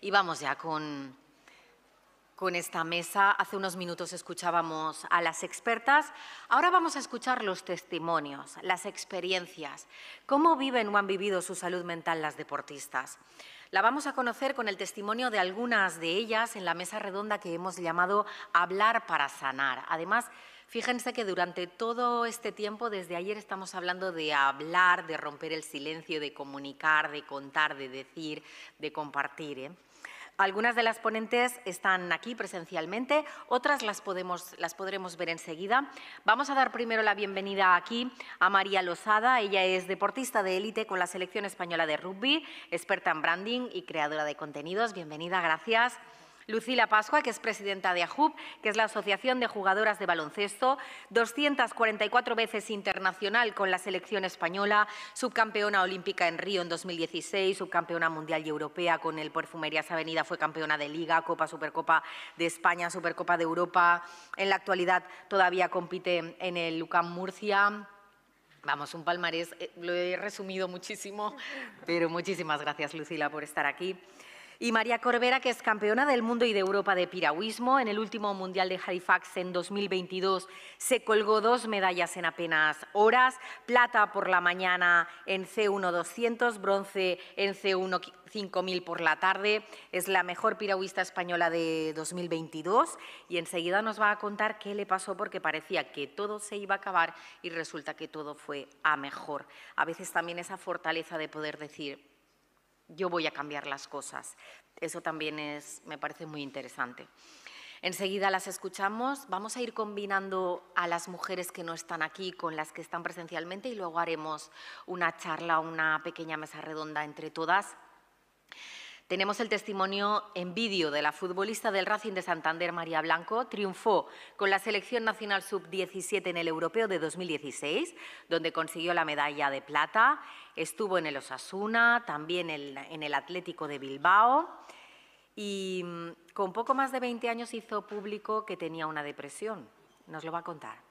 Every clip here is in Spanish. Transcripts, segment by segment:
Y vamos ya con esta mesa. Hace unos minutos escuchábamos a las expertas. Ahora vamos a escuchar los testimonios, las experiencias, cómo viven o han vivido su salud mental las deportistas. La vamos a conocer con el testimonio de algunas de ellas en la mesa redonda que hemos llamado Hablar para sanar. Además, fíjense que durante todo este tiempo, desde ayer, estamos hablando de hablar, de romper el silencio, de comunicar, de contar, de decir, de compartir. Algunas de las ponentes están aquí presencialmente, otras las podremos ver enseguida. Vamos a dar primero la bienvenida aquí a María Losada. Ella es deportista de élite con la selección española de rugby, experta en branding y creadora de contenidos. Bienvenida, gracias. Lucila Pascua, que es presidenta de AJUB, que es la Asociación de Jugadoras de Baloncesto, 244 veces internacional con la selección española, subcampeona olímpica en Río en 2016, subcampeona mundial y europea con el Perfumerías Avenida, fue campeona de Liga, Copa, Supercopa de España, Supercopa de Europa. En la actualidad todavía compite en el UCAM Murcia. Vamos, un palmarés, lo he resumido muchísimo, pero muchísimas gracias, Lucila, por estar aquí. Y María Corbera, que es campeona del mundo y de Europa de piragüismo. En el último Mundial de Halifax en 2022 se colgó 2 medallas en apenas horas, plata por la mañana en C1 200, bronce en C1 5000 por la tarde. Es la mejor piragüista española de 2022 y enseguida nos va a contar qué le pasó, porque parecía que todo se iba a acabar y resulta que todo fue a mejor. A veces también esa fortaleza de poder decir: yo voy a cambiar las cosas. Eso también me parece muy interesante. Enseguida las escuchamos. Vamos a ir combinando a las mujeres que no están aquí con las que están presencialmente y luego haremos una charla, una pequeña mesa redonda entre todas. Tenemos el testimonio en vídeo de la futbolista del Racing de Santander, María Blanco. Triunfó con la selección nacional sub-17 en el Europeo de 2016, donde consiguió la medalla de plata. Estuvo en el Osasuna, también en el Atlético de Bilbao y con poco más de 20 años hizo público que tenía una depresión. Nos lo va a contar.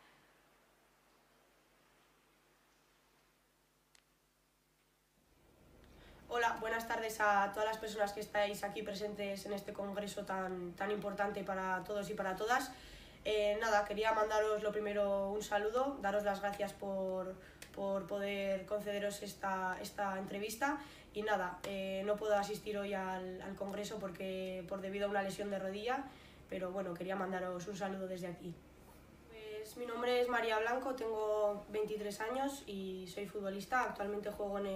Hola, buenas tardes a todas las personas que estáis aquí presentes en este congreso tan importante para todos y para todas. Nada, quería mandaros lo primero un saludo, daros las gracias por poder concederos esta entrevista y nada, no puedo asistir hoy al congreso debido a una lesión de rodilla, pero bueno, quería mandaros un saludo desde aquí. Pues mi nombre es María Blanco, tengo 23 años y soy futbolista. Actualmente juego en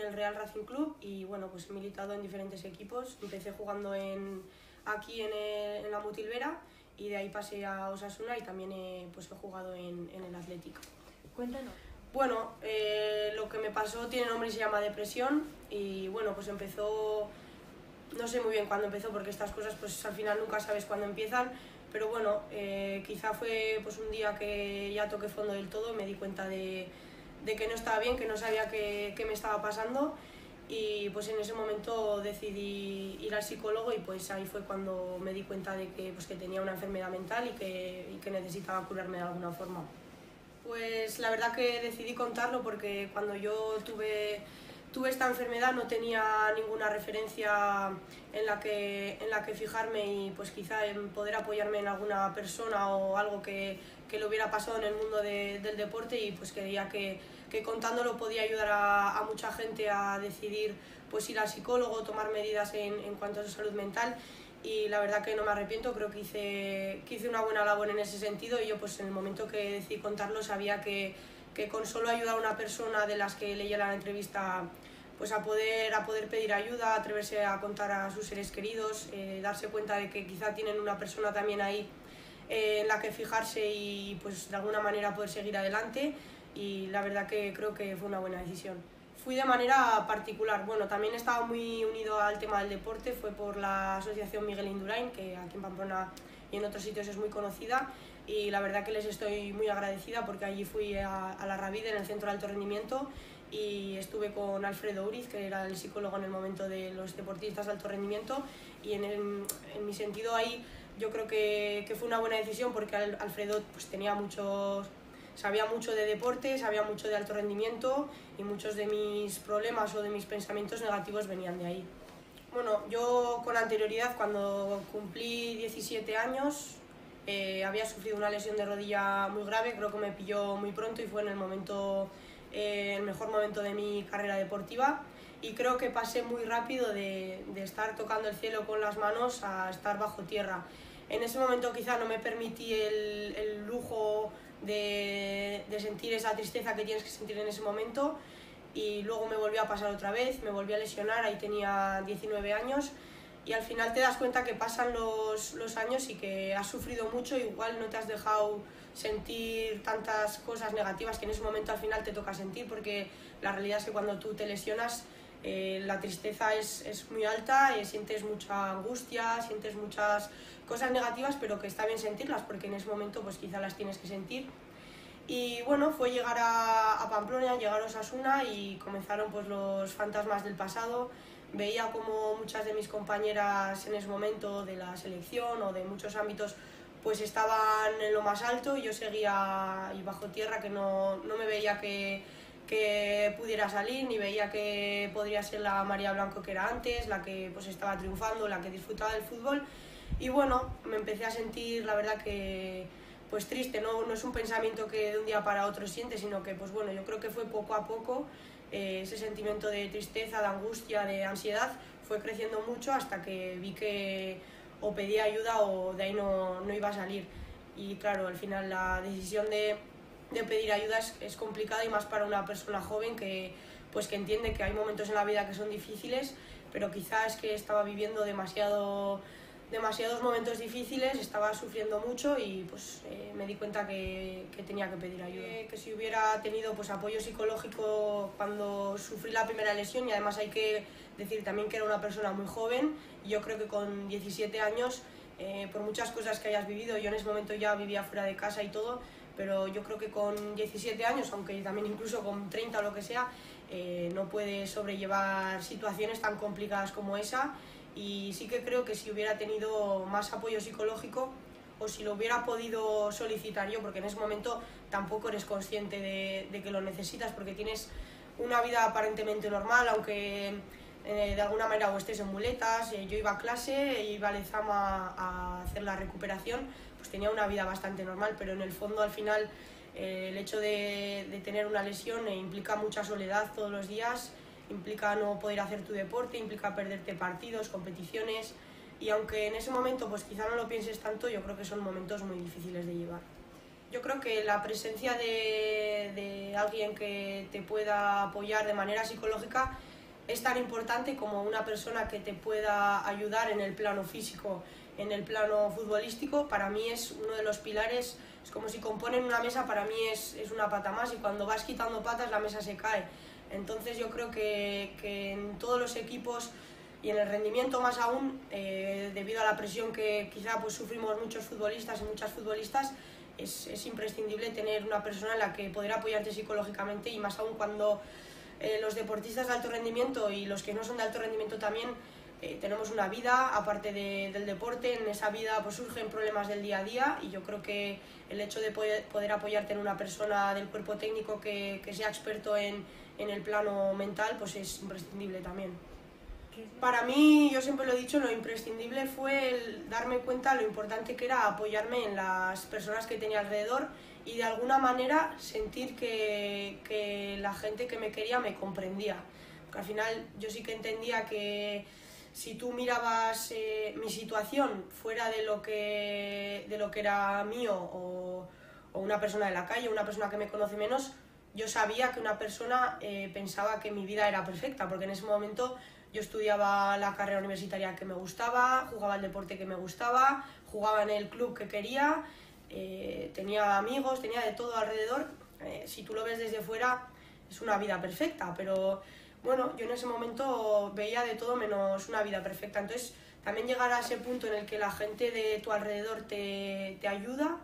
el Real Racing Club y bueno, pues he militado en diferentes equipos. Empecé jugando aquí en la Mutilvera y de ahí pasé a Osasuna y también he jugado en el Atlético. Cuéntanos. Bueno, lo que me pasó tiene nombre y se llama depresión y bueno, pues empezó, no sé muy bien cuándo empezó porque estas cosas pues al final nunca sabes cuándo empiezan, pero bueno, quizá fue pues un día que ya toqué fondo del todo, me di cuenta de que no estaba bien, que no sabía qué me estaba pasando y pues en ese momento decidí ir al psicólogo y pues ahí fue cuando me di cuenta de que tenía una enfermedad mental y que necesitaba curarme de alguna forma. Pues la verdad que decidí contarlo porque cuando yo tuve esta enfermedad no tenía ninguna referencia en la que fijarme y pues quizá en poder apoyarme en alguna persona o algo que le hubiera pasado en el mundo del deporte y pues creía que contándolo podía ayudar a mucha gente a decidir pues ir al psicólogo, tomar medidas en cuanto a su salud mental y la verdad que no me arrepiento, creo que hice una buena labor en ese sentido y yo pues en el momento que decidí contarlo sabía que con solo ayudar a una persona de las que leía la entrevista pues a poder pedir ayuda, atreverse a contar a sus seres queridos, darse cuenta de que quizá tienen una persona también ahí en la que fijarse y pues de alguna manera poder seguir adelante y la verdad que creo que fue una buena decisión. Fui de manera particular, bueno, también estaba muy unido al tema del deporte, fue por la asociación Miguel Indurain, que aquí en Pamplona y en otros sitios es muy conocida y la verdad que les estoy muy agradecida porque allí fui a la Ravide, en el centro de alto rendimiento y estuve con Alfredo Uriz, que era el psicólogo en el momento de los deportistas de alto rendimiento y en mi sentido ahí yo creo que fue una buena decisión porque Alfredo pues sabía mucho de deporte, sabía mucho de alto rendimiento y muchos de mis problemas o de mis pensamientos negativos venían de ahí. Bueno, yo con anterioridad, cuando cumplí 17 años, había sufrido una lesión de rodilla muy grave, creo que me pilló muy pronto y fue en el mejor momento de mi carrera deportiva, y creo que pasé muy rápido de estar tocando el cielo con las manos a estar bajo tierra. En ese momento quizá no me permití el lujo de sentir esa tristeza que tienes que sentir en ese momento, y luego me volvió a pasar otra vez, me volví a lesionar, ahí tenía 19 años, y al final te das cuenta que pasan los años y que has sufrido mucho, igual no te has dejado sentir tantas cosas negativas que en ese momento al final te toca sentir, porque la realidad es que cuando tú te lesionas la tristeza es muy alta, sientes mucha angustia, sientes muchas cosas negativas, pero que está bien sentirlas porque en ese momento pues quizá las tienes que sentir. Y bueno, fue llegar a Pamplona, llegar a Osasuna, y comenzaron pues los fantasmas del pasado. Veía como muchas de mis compañeras en ese momento de la selección o de muchos ámbitos pues estaban en lo más alto, y yo seguía ahí bajo tierra, que no me veía que pudiera salir, ni veía que podría ser la María Blanco que era antes, la que pues estaba triunfando, la que disfrutaba del fútbol. Y bueno, me empecé a sentir, la verdad, que pues triste, no es un pensamiento que de un día para otro sientes, sino que pues bueno, yo creo que fue poco a poco, ese sentimiento de tristeza, de angustia, de ansiedad fue creciendo mucho hasta que vi que o pedía ayuda o de ahí no iba a salir. Y claro, al final la decisión de pedir ayuda es complicada, y más para una persona joven que entiende que hay momentos en la vida que son difíciles, pero quizás es que estaba viviendo demasiados momentos difíciles, estaba sufriendo mucho, y pues me di cuenta que tenía que pedir ayuda. Que si hubiera tenido pues apoyo psicológico cuando sufrí la primera lesión, y además hay que decir también que era una persona muy joven, y yo creo que con 17 años, por muchas cosas que hayas vivido, yo en ese momento ya vivía fuera de casa y todo, pero yo creo que con 17 años, aunque también incluso con 30 o lo que sea, no puedes sobrellevar situaciones tan complicadas como esa. Y sí que creo que si hubiera tenido más apoyo psicológico, o si lo hubiera podido solicitar yo, porque en ese momento tampoco eres consciente de que lo necesitas, porque tienes una vida aparentemente normal, aunque de alguna manera o estés en muletas. Yo iba a clase, iba a Lezama a hacer la recuperación, pues tenía una vida bastante normal, pero en el fondo al final el hecho de tener una lesión implica mucha soledad todos los días, implica no poder hacer tu deporte, implica perderte partidos, competiciones, y aunque en ese momento pues quizá no lo pienses tanto, yo creo que son momentos muy difíciles de llevar. Yo creo que la presencia de alguien que te pueda apoyar de manera psicológica es tan importante como una persona que te pueda ayudar en el plano físico, en el plano futbolístico. Para mí es uno de los pilares, es como si componen una mesa, para mí es una pata más, y cuando vas quitando patas la mesa se cae. Entonces yo creo que en todos los equipos, y en el rendimiento más aún, debido a la presión que quizá pues sufrimos muchos futbolistas y muchas futbolistas, es imprescindible tener una persona en la que poder apoyarte psicológicamente, y más aún cuando los deportistas de alto rendimiento y los que no son de alto rendimiento también tenemos una vida aparte del deporte. En esa vida pues surgen problemas del día a día, y yo creo que el hecho de poder apoyarte en una persona del cuerpo técnico que sea experto en el plano mental pues es imprescindible también. Para mí, yo siempre lo he dicho, lo imprescindible fue el darme cuenta lo importante que era apoyarme en las personas que tenía alrededor, y de alguna manera sentir que la gente que me quería me comprendía. Porque al final yo sí que entendía que si tú mirabas mi situación fuera de lo que era mío, o una persona de la calle, una persona que me conoce menos, yo sabía que una persona pensaba que mi vida era perfecta, porque en ese momento yo estudiaba la carrera universitaria que me gustaba, jugaba el deporte que me gustaba, jugaba en el club que quería, tenía amigos, tenía de todo alrededor. Si tú lo ves desde fuera es una vida perfecta, pero bueno, yo en ese momento veía de todo menos una vida perfecta. Entonces también llegar a ese punto en el que la gente de tu alrededor te ayuda,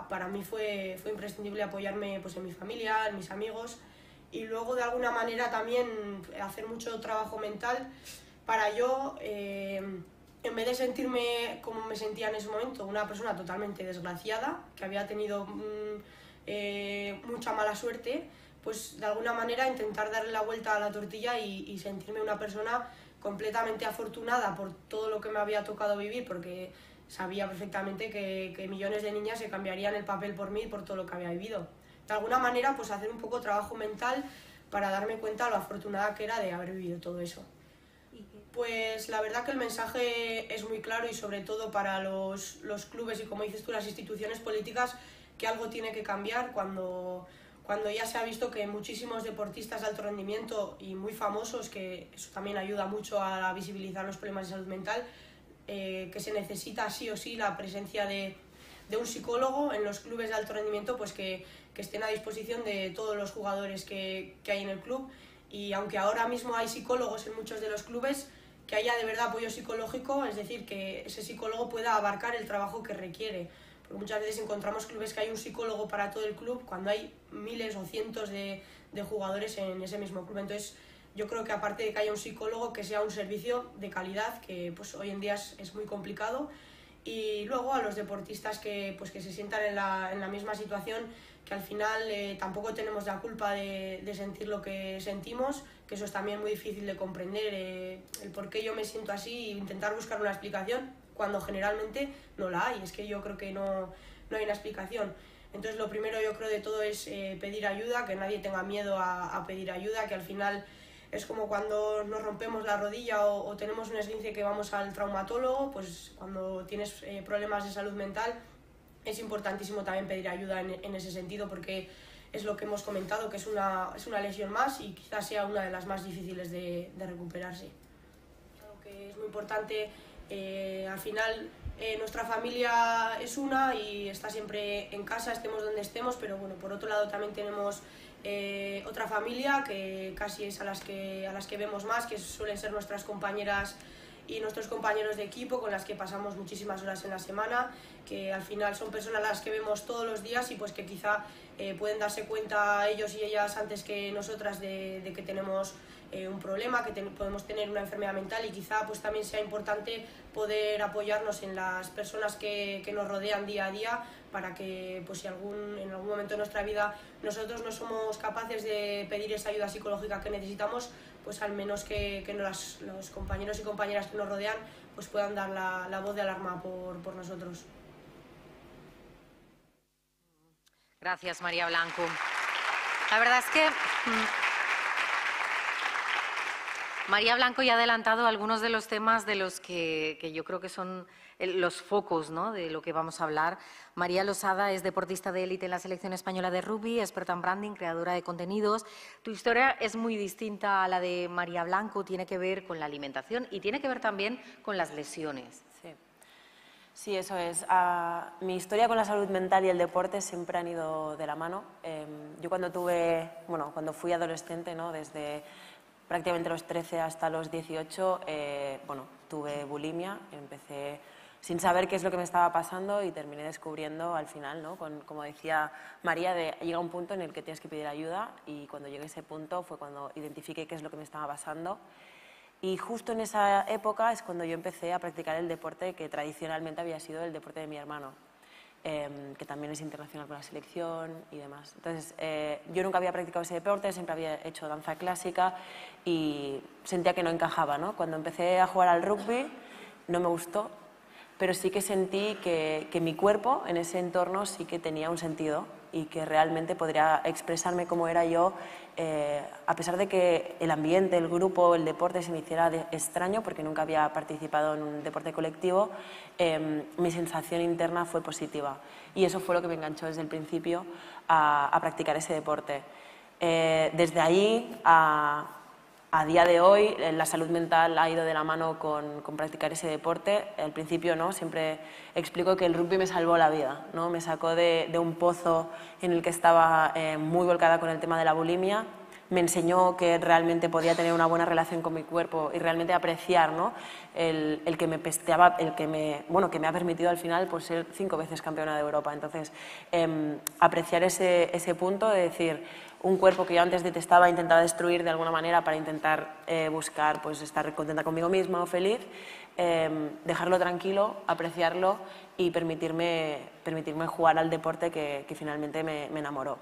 para mí fue imprescindible apoyarme pues en mi familia, en mis amigos, y luego de alguna manera también hacer mucho trabajo mental para yo, en vez de sentirme como me sentía en ese momento, una persona totalmente desgraciada, que había tenido mucha mala suerte, pues de alguna manera intentar darle la vuelta a la tortilla y sentirme una persona completamente afortunada por todo lo que me había tocado vivir, porque sabía perfectamente que millones de niñas se cambiarían el papel por mí, por todo lo que había vivido. De alguna manera, pues hacer un poco trabajo mental para darme cuenta de lo afortunada que era de haber vivido todo eso. Pues la verdad que el mensaje es muy claro y sobre todo para los clubes y, como dices tú, las instituciones políticas, que algo tiene que cambiar cuando ya se ha visto que muchísimos deportistas de alto rendimiento y muy famosos, que eso también ayuda mucho a visibilizar los problemas de salud mental, que se necesita sí o sí la presencia de un psicólogo en los clubes de alto rendimiento, pues que estén a disposición de todos los jugadores que hay en el club. Y aunque ahora mismo hay psicólogos en muchos de los clubes, que haya de verdad apoyo psicológico, es decir, que ese psicólogo pueda abarcar el trabajo que requiere. Porque muchas veces encontramos clubes que hay un psicólogo para todo el club cuando hay miles o cientos de jugadores en ese mismo club. Entonces, yo creo que aparte de que haya un psicólogo, que sea un servicio de calidad, que pues hoy en día es muy complicado. Y luego a los deportistas que se sientan en la misma situación, que al final tampoco tenemos la culpa de sentir lo que sentimos, que eso es también muy difícil de comprender, el por qué yo me siento así, e intentar buscar una explicación cuando generalmente no la hay. Es que yo creo que no hay una explicación. Entonces lo primero, yo creo, de todo es pedir ayuda, que nadie tenga miedo a pedir ayuda, que al final es como cuando nos rompemos la rodilla o tenemos un esguince que vamos al traumatólogo. Pues cuando tienes problemas de salud mental es importantísimo también pedir ayuda en ese sentido, porque es lo que hemos comentado, que es una lesión más y quizás sea una de las más difíciles de recuperarse. Algo que es muy importante, al final nuestra familia es una y está siempre en casa, estemos donde estemos, pero bueno, por otro lado también tenemos otra familia que casi es a las que vemos más, que suelen ser nuestras compañeras y nuestros compañeros de equipo, con las que pasamos muchísimas horas en la semana, que al final son personas a las que vemos todos los días y pues que quizá pueden darse cuenta ellos y ellas antes que nosotras de que tenemos un problema, que podemos tener una enfermedad mental, y quizá pues también sea importante poder apoyarnos en las personas que nos rodean día a día, para que pues si en algún momento de nuestra vida nosotros no somos capaces de pedir esa ayuda psicológica que necesitamos, pues al menos que los compañeros y compañeras que nos rodean pues puedan dar la voz de alarma por nosotros. Gracias, María Blanco. La verdad es que María Blanco ya ha adelantado algunos de los temas de los que yo creo que son los focos, ¿no?, de lo que vamos a hablar. María Losada es deportista de élite en la selección española de rugby, experta en branding, creadora de contenidos. Tu historia es muy distinta a la de María Blanco, tiene que ver con la alimentación y tiene que ver también con las lesiones. Sí, eso es. Mi historia con la salud mental y el deporte siempre han ido de la mano. Yo cuando fui adolescente, ¿no?, desde prácticamente los 13 hasta los 18, tuve bulimia. Empecé sin saber qué es lo que me estaba pasando y terminé descubriendo al final, ¿no?, como decía María, llega un punto en el que tienes que pedir ayuda, y cuando llegué a ese punto fue cuando identifiqué qué es lo que me estaba pasando. Y justo en esa época es cuando yo empecé a practicar el deporte que tradicionalmente había sido el deporte de mi hermano, que también es internacional con la selección y demás. Entonces, yo nunca había practicado ese deporte, siempre había hecho danza clásica y sentía que no encajaba, ¿no? Cuando empecé a jugar al rugby no me gustó, pero sí que sentí que mi cuerpo en ese entorno sí que tenía un sentido y que realmente podría expresarme como era yo, a pesar de que el ambiente, el grupo, el deporte se me hiciera extraño, porque nunca había participado en un deporte colectivo. Mi sensación interna fue positiva y eso fue lo que me enganchó desde el principio a practicar ese deporte. Desde ahí a día de hoy, la salud mental ha ido de la mano con practicar ese deporte. Al principio, ¿no?, siempre explico que el rugby me salvó la vida, ¿no? Me sacó de un pozo en el que estaba muy volcada con el tema de la bulimia. Me enseñó que realmente podía tener una buena relación con mi cuerpo y realmente apreciar, ¿no?, el que me pesteaba, que me ha permitido al final pues, ser 5 veces campeona de Europa. Entonces, apreciar ese punto de decir, un cuerpo que yo antes detestaba, intentaba destruir de alguna manera para intentar buscar pues, estar contenta conmigo misma o feliz, dejarlo tranquilo, apreciarlo y permitirme jugar al deporte que finalmente me enamoró.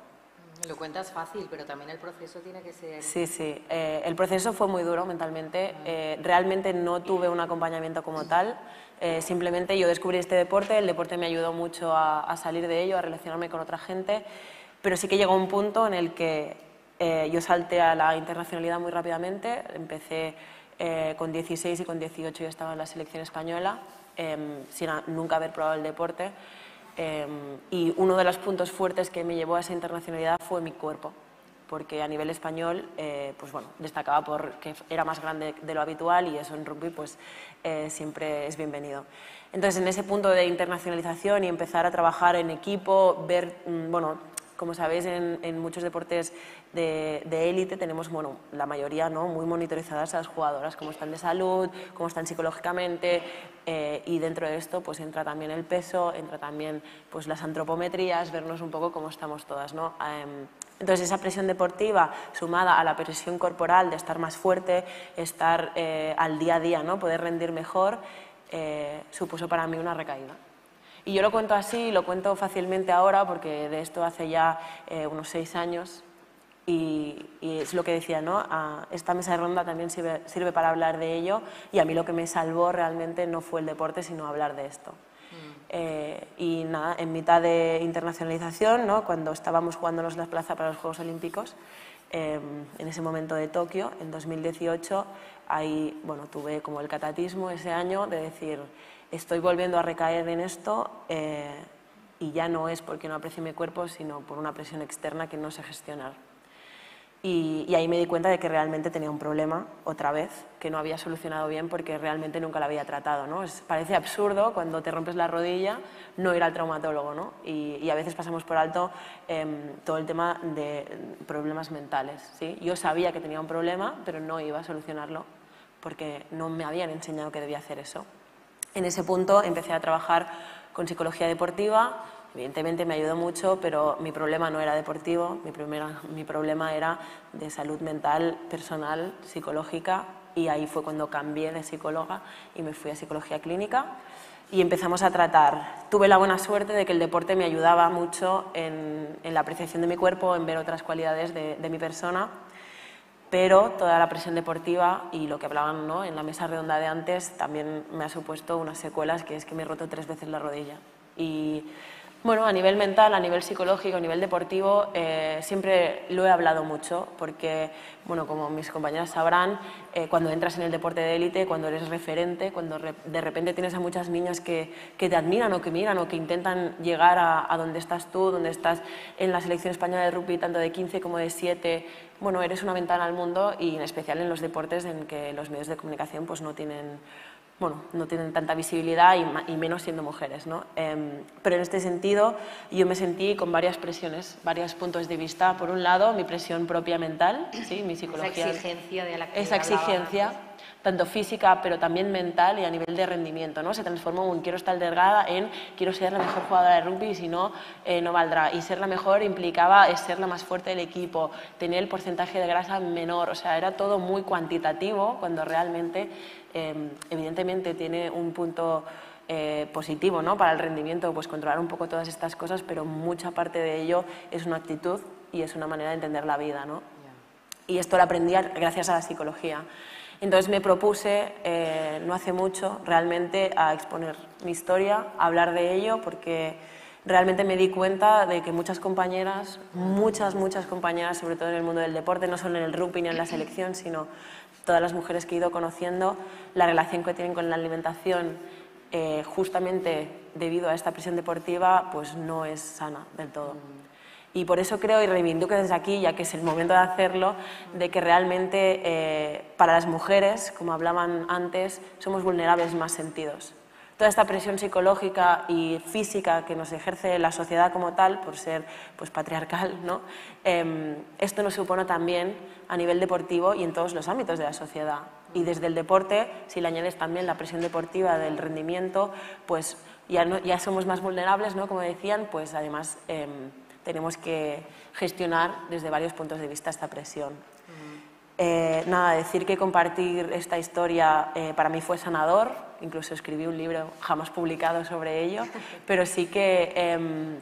Lo cuentas fácil, pero también el proceso tiene que ser... Sí, sí. El proceso fue muy duro mentalmente. Realmente no tuve un acompañamiento como tal. Simplemente yo descubrí este deporte, el deporte me ayudó mucho a salir de ello, a relacionarme con otra gente, pero sí que llegó un punto en el que yo salté a la internacionalidad muy rápidamente. Empecé con 16 y con 18 yo estaba en la selección española, sin nunca haber probado el deporte. Y uno de los puntos fuertes que me llevó a esa internacionalidad fue mi cuerpo, porque a nivel español pues bueno, destacaba porque era más grande de lo habitual y eso en rugby pues, siempre es bienvenido. Entonces, en ese punto de internacionalización y empezar a trabajar en equipo, ver, bueno, como sabéis, en muchos deportes de élite tenemos, bueno, la mayoría, ¿no?, muy monitorizadas a las jugadoras, cómo están de salud, cómo están psicológicamente, y dentro de esto pues entra también el peso, entra también pues las antropometrías, vernos un poco cómo estamos todas, ¿no? Entonces, esa presión deportiva sumada a la presión corporal de estar más fuerte, estar al día a día, ¿no?, poder rendir mejor, supuso para mí una recaída. Y yo lo cuento así, lo cuento fácilmente ahora porque de esto hace ya unos 6 años y es lo que decía, ¿no? Esta mesa de ronda también sirve para hablar de ello y a mí lo que me salvó realmente no fue el deporte, sino hablar de esto. Y nada, en mitad de internacionalización, ¿no?, cuando estábamos jugándonos la plaza para los Juegos Olímpicos, en ese momento de Tokio, en 2018, ahí bueno, tuve como el catatismo ese año de decir, estoy volviendo a recaer en esto y ya no es porque no aprecie mi cuerpo, sino por una presión externa que no sé gestionar. Y ahí me di cuenta de que realmente tenía un problema, otra vez, que no había solucionado bien porque realmente nunca lo había tratado, ¿no? Parece absurdo cuando te rompes la rodilla no ir al traumatólogo, ¿no? Y a veces pasamos por alto todo el tema de problemas mentales, ¿sí? Yo sabía que tenía un problema, pero no iba a solucionarlo porque no me habían enseñado que debía hacer eso. En ese punto empecé a trabajar con psicología deportiva. Evidentemente me ayudó mucho, pero mi problema no era deportivo, mi problema era de salud mental, personal, psicológica, y ahí fue cuando cambié de psicóloga y me fui a psicología clínica y empezamos a tratar. Tuve la buena suerte de que el deporte me ayudaba mucho en la apreciación de mi cuerpo, en ver otras cualidades de mi persona, pero toda la presión deportiva y lo que hablaban, ¿no?, en la mesa redonda de antes también me ha supuesto unas secuelas, que es que me he roto 3 veces la rodilla. Y bueno, a nivel mental, a nivel psicológico, a nivel deportivo, siempre lo he hablado mucho porque, bueno, como mis compañeras sabrán, cuando entras en el deporte de élite, cuando eres referente, cuando de repente tienes a muchas niñas que te admiran o que miran o que intentan llegar a donde estás tú, donde estás en la selección española de rugby, tanto de 15 como de 7, bueno, eres una ventana al mundo y en especial en los deportes en que los medios de comunicación pues no tienen tanta visibilidad y menos siendo mujeres, ¿no? Pero en este sentido yo me sentí con varias presiones, varios puntos de vista. Por un lado, mi presión propia mental, ¿sí?, mi psicología. Esa exigencia de la que Esa exigencia, tanto física pero también mental y a nivel de rendimiento, ¿no? Se transformó un quiero estar delgada en quiero ser la mejor jugadora de rugby y si no, no valdrá. Y ser la mejor implicaba ser la más fuerte del equipo, tener el porcentaje de grasa menor, o sea, era todo muy cuantitativo cuando realmente, evidentemente, tiene un punto positivo, ¿no?, para el rendimiento, pues controlar un poco todas estas cosas, pero mucha parte de ello es una actitud y es una manera de entender la vida, ¿no? Y esto lo aprendí gracias a la psicología. Entonces me propuse, no hace mucho, realmente a exponer mi historia, a hablar de ello, porque realmente me di cuenta de que muchas compañeras, muchas compañeras, sobre todo en el mundo del deporte, no solo en el rugby ni en la selección, sino todas las mujeres que he ido conociendo, la relación que tienen con la alimentación, justamente debido a esta presión deportiva, pues no es sana del todo. Y por eso creo y reivindico desde aquí, ya que es el momento de hacerlo, de que realmente para las mujeres, como hablaban antes, somos vulnerables en más sentidos. Toda esta presión psicológica y física que nos ejerce la sociedad como tal, por ser pues, patriarcal, ¿no? Esto nos supone también a nivel deportivo y en todos los ámbitos de la sociedad. Y desde el deporte, si le añades también la presión deportiva del rendimiento, pues ya somos más vulnerables, ¿no?, como decían, pues además tenemos que gestionar desde varios puntos de vista esta presión. Nada, decir que compartir esta historia para mí fue sanador, incluso escribí un libro jamás publicado sobre ello, pero sí que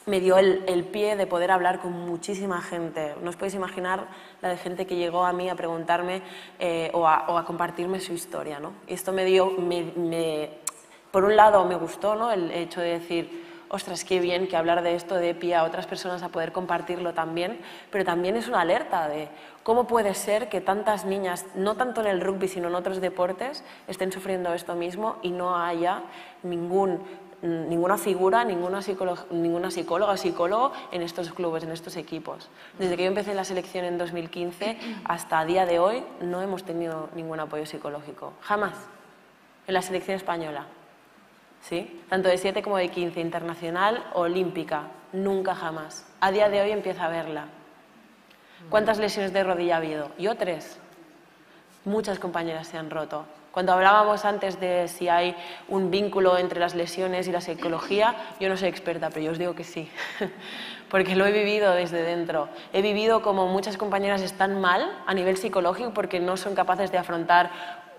me dio el pie de poder hablar con muchísima gente. No os podéis imaginar la de gente que llegó a mí a preguntarme o a compartirme su historia, ¿no? Y esto me dio, por un lado me gustó, ¿no?, el hecho de decir, ostras, qué bien que hablar de esto dé pie a otras personas a poder compartirlo también, pero también es una alerta de cómo puede ser que tantas niñas, no tanto en el rugby sino en otros deportes, estén sufriendo esto mismo y no haya ninguna figura, ninguna psicóloga o psicólogo en estos clubes, en estos equipos. Desde que yo empecé en la selección en 2015 hasta a día de hoy no hemos tenido ningún apoyo psicológico, jamás, en la selección española. ¿Sí? Tanto de 7 como de 15, internacional, olímpica, nunca jamás. A día de hoy empieza a verla. ¿Cuántas lesiones de rodilla ha habido? Yo 3. Muchas compañeras se han roto. Cuando hablábamos antes de si hay un vínculo entre las lesiones y la psicología, yo no soy experta, pero yo os digo que sí, porque lo he vivido desde dentro. He vivido como muchas compañeras están mal a nivel psicológico porque no son capaces de afrontar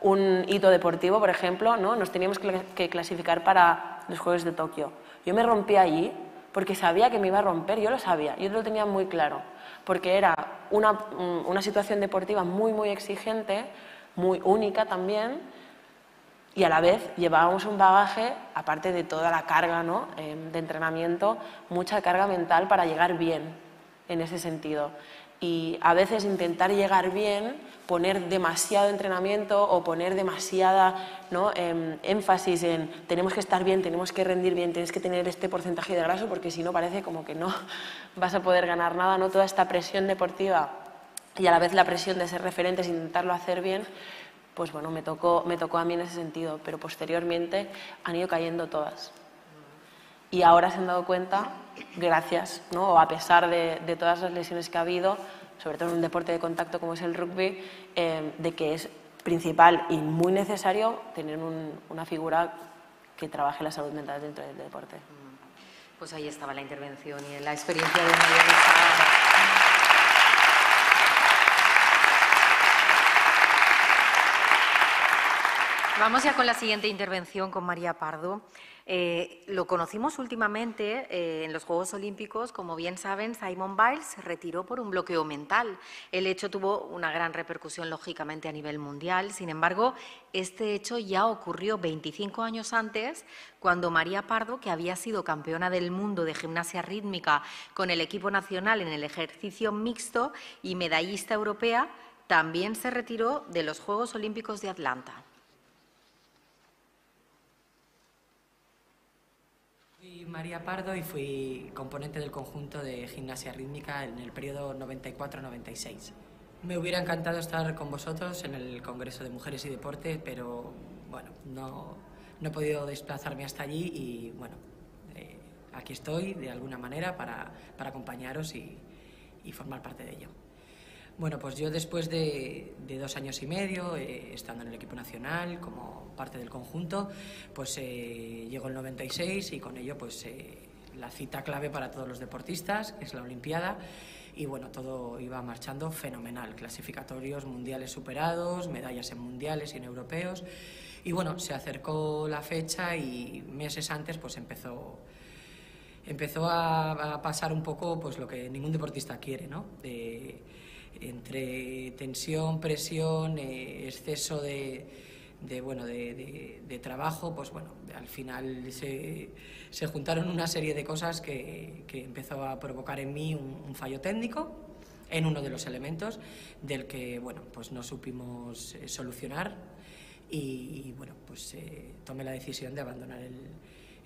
un hito deportivo, por ejemplo, ¿no? Nos teníamos que clasificar para los Juegos de Tokio. Yo me rompí allí porque sabía que me iba a romper, yo lo sabía, yo lo tenía muy claro, porque era una situación deportiva muy, muy exigente, muy única también, y a la vez llevábamos un bagaje, aparte de toda la carga, ¿no?, de entrenamiento, mucha carga mental para llegar bien en ese sentido. Y a veces intentar llegar bien, poner demasiado entrenamiento o poner demasiada, ¿no?, énfasis en tenemos que estar bien, tenemos que rendir bien, tienes que tener este porcentaje de graso porque si no parece como que no vas a poder ganar nada, ¿no? Toda esta presión deportiva y a la vez la presión de ser referentes e intentarlo hacer bien, pues bueno, me tocó a mí en ese sentido, pero posteriormente han ido cayendo todas. Y ahora se han dado cuenta, gracias, ¿no?, o a pesar de todas las lesiones que ha habido, sobre todo en un deporte de contacto como es el rugby, de que es principal y muy necesario tener una figura que trabaje la salud mental dentro del deporte. Pues ahí estaba la intervención y la experiencia de María Luisa. Vamos ya con la siguiente intervención con María Pardo. Lo conocimos últimamente en los Juegos Olímpicos. Como bien saben, Simone Biles se retiró por un bloqueo mental. El hecho tuvo una gran repercusión, lógicamente, a nivel mundial. Sin embargo, este hecho ya ocurrió 25 años antes, cuando María Pardo, que había sido campeona del mundo de gimnasia rítmica con el equipo nacional en el ejercicio mixto y medallista europea, también se retiró de los Juegos Olímpicos de Atlanta. Soy María Pardo y fui componente del conjunto de gimnasia rítmica en el periodo 94-96. Me hubiera encantado estar con vosotros en el Congreso de Mujeres y Deporte, pero bueno, no he podido desplazarme hasta allí y bueno, aquí estoy de alguna manera para acompañaros y formar parte de ello. Bueno, pues yo después de 2 años y medio, estando en el equipo nacional como parte del conjunto, pues llegó el 96 y con ello pues la cita clave para todos los deportistas, que es la Olimpiada, y bueno, todo iba marchando fenomenal, clasificatorios mundiales superados, medallas en mundiales y en europeos, y bueno, se acercó la fecha y meses antes pues empezó a pasar un poco pues lo que ningún deportista quiere, ¿no? Entre tensión, presión, exceso de trabajo, pues bueno, al final se juntaron una serie de cosas que empezó a provocar en mí un fallo técnico en uno de los elementos del que, bueno, pues no supimos solucionar y bueno, pues tomé la decisión de abandonar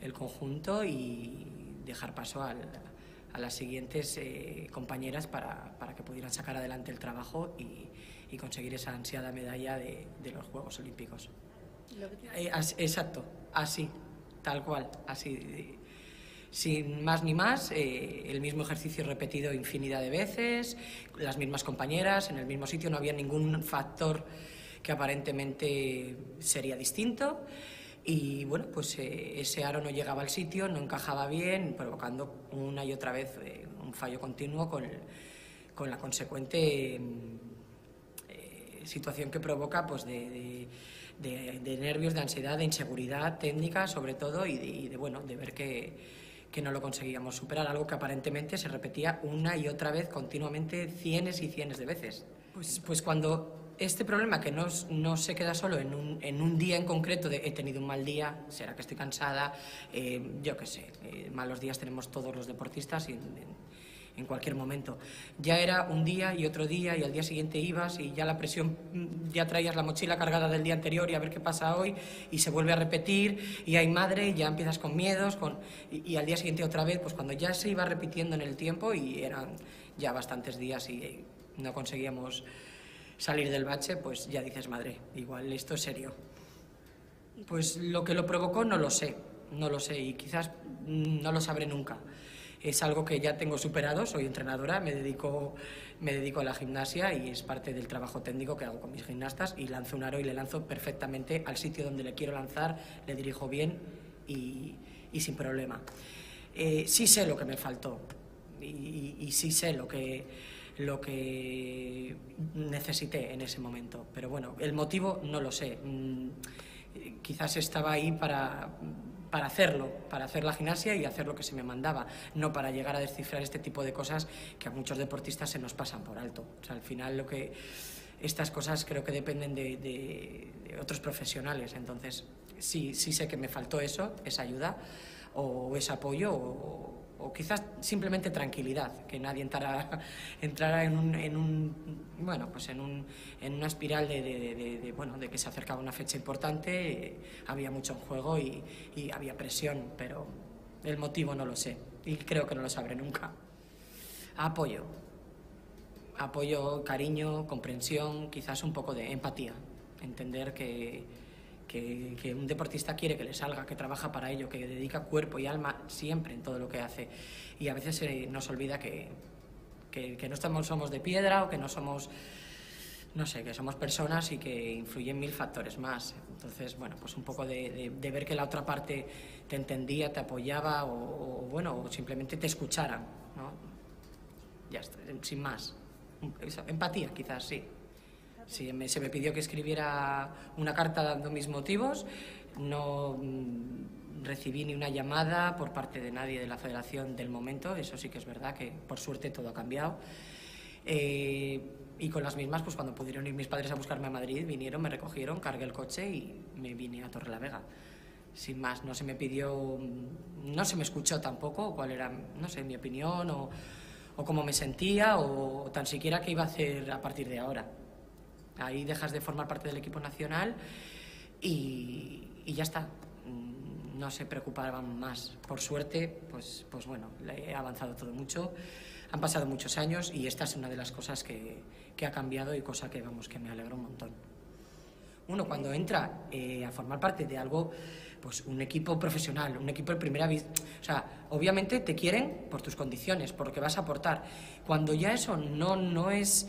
el conjunto y dejar paso a las siguientes compañeras para que pudieran sacar adelante el trabajo y conseguir esa ansiada medalla de los Juegos Olímpicos. Exacto, así, tal cual, así, sin más ni más, el mismo ejercicio repetido infinidad de veces, las mismas compañeras, en el mismo sitio, no había ningún factor que aparentemente sería distinto. Y bueno, pues ese aro no llegaba al sitio, no encajaba bien, provocando una y otra vez un fallo continuo con la consecuente situación que provoca pues de nervios, de ansiedad, de inseguridad técnica sobre todo y de ver que no lo conseguíamos superar, algo que aparentemente se repetía una y otra vez continuamente, cientos y cientos de veces. Pues cuando este problema, que no se queda solo en un día en concreto de he tenido un mal día, será que estoy cansada, yo qué sé, malos días tenemos todos los deportistas y en cualquier momento. Ya era un día y otro día y al día siguiente ibas y ya la presión, ya traías la mochila cargada del día anterior y a ver qué pasa hoy y se vuelve a repetir y hay madre y ya empiezas con miedos y al día siguiente otra vez, pues cuando ya se iba repitiendo en el tiempo y eran ya bastantes días y no conseguíamos salir del bache, pues ya dices, madre, igual esto es serio. Pues lo que lo provocó no lo sé y quizás no lo sabré nunca. Es algo que ya tengo superado, soy entrenadora, me dedico a la gimnasia y es parte del trabajo técnico que hago con mis gimnastas y lanzo un aro y le lanzo perfectamente al sitio donde le quiero lanzar, le dirijo bien y sin problema. Sí sé lo que me faltó y sí sé lo que necesité en ese momento, pero bueno, el motivo no lo sé. Quizás estaba ahí para hacerlo, para hacer la gimnasia y hacer lo que se me mandaba, no para llegar a descifrar este tipo de cosas que a muchos deportistas se nos pasan por alto. O sea, al final estas cosas creo que dependen de otros profesionales, entonces sí sé que me faltó eso, esa ayuda o ese apoyo o quizás simplemente tranquilidad, que nadie entrara en una espiral de que se acercaba una fecha importante, había mucho en juego y había presión, pero el motivo no lo sé y creo que no lo sabré nunca. Apoyo, cariño, comprensión, quizás un poco de empatía, entender que un deportista quiere que le salga, que trabaja para ello, que dedica cuerpo y alma siempre en todo lo que hace y a veces nos olvida que no somos de piedra o que no somos, no sé, que somos personas y que influyen mil factores más. Entonces, bueno, pues un poco de ver que la otra parte te entendía, te apoyaba o simplemente te escuchara, ¿no? Ya está, sin más. Empatía, quizás, sí. Sí, se me pidió que escribiera una carta dando mis motivos, no recibí ni una llamada por parte de nadie de la federación del momento, eso sí que es verdad que por suerte todo ha cambiado. Y con las mismas, pues cuando pudieron ir mis padres a buscarme a Madrid, vinieron, me recogieron, cargué el coche y me vine a Torrelavega. Sin más, no se me pidió, no se me escuchó tampoco cuál era, no sé, mi opinión o cómo me sentía o tan siquiera qué iba a hacer a partir de ahora. Ahí dejas de formar parte del equipo nacional y ya está. No se preocupaban más. Por suerte, pues bueno, he avanzado todo mucho. Han pasado muchos años y esta es una de las cosas que ha cambiado y cosa que, que me alegra un montón. Uno cuando entra a formar parte de algo, pues un equipo profesional, un equipo de primera vista, o sea, obviamente te quieren por tus condiciones, por lo que vas a aportar. Cuando ya eso no es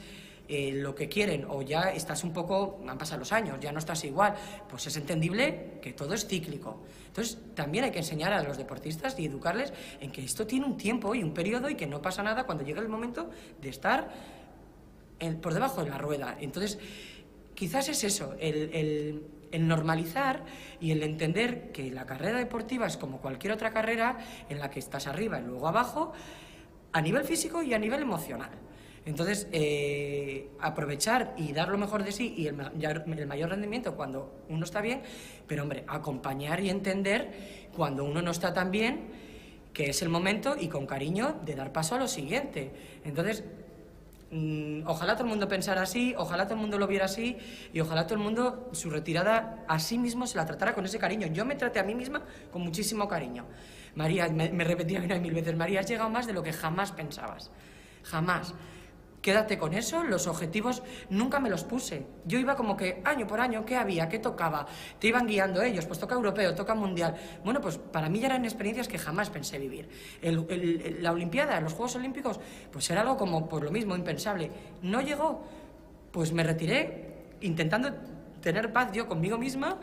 lo que quieren o ya estás un poco, han pasado los años, ya no estás igual, pues es entendible que todo es cíclico. Entonces también hay que enseñar a los deportistas y educarles en que esto tiene un tiempo y un periodo y que no pasa nada cuando llega el momento de estar por debajo de la rueda. Entonces quizás es eso, el normalizar y el entender que la carrera deportiva es como cualquier otra carrera en la que estás arriba y luego abajo, a nivel físico y a nivel emocional. Entonces, aprovechar y dar lo mejor de sí y el mayor rendimiento cuando uno está bien, pero, hombre, acompañar y entender cuando uno no está tan bien, que es el momento y con cariño de dar paso a lo siguiente. Entonces, ojalá todo el mundo pensara así, ojalá todo el mundo lo viera así y ojalá todo el mundo su retirada a sí mismo se la tratara con ese cariño. Yo me traté a mí misma con muchísimo cariño. María, me repetía 1000 veces, María, has llegado más de lo que jamás pensabas. Jamás. Quédate con eso, los objetivos nunca me los puse. Yo iba como que año por año, ¿qué había? ¿Qué tocaba? Te iban guiando ellos, pues toca europeo, toca mundial. Bueno, pues para mí ya eran experiencias que jamás pensé vivir. La Olimpiada, los Juegos Olímpicos, pues era algo como por lo mismo, impensable. No llegó, pues me retiré intentando tener paz yo conmigo misma,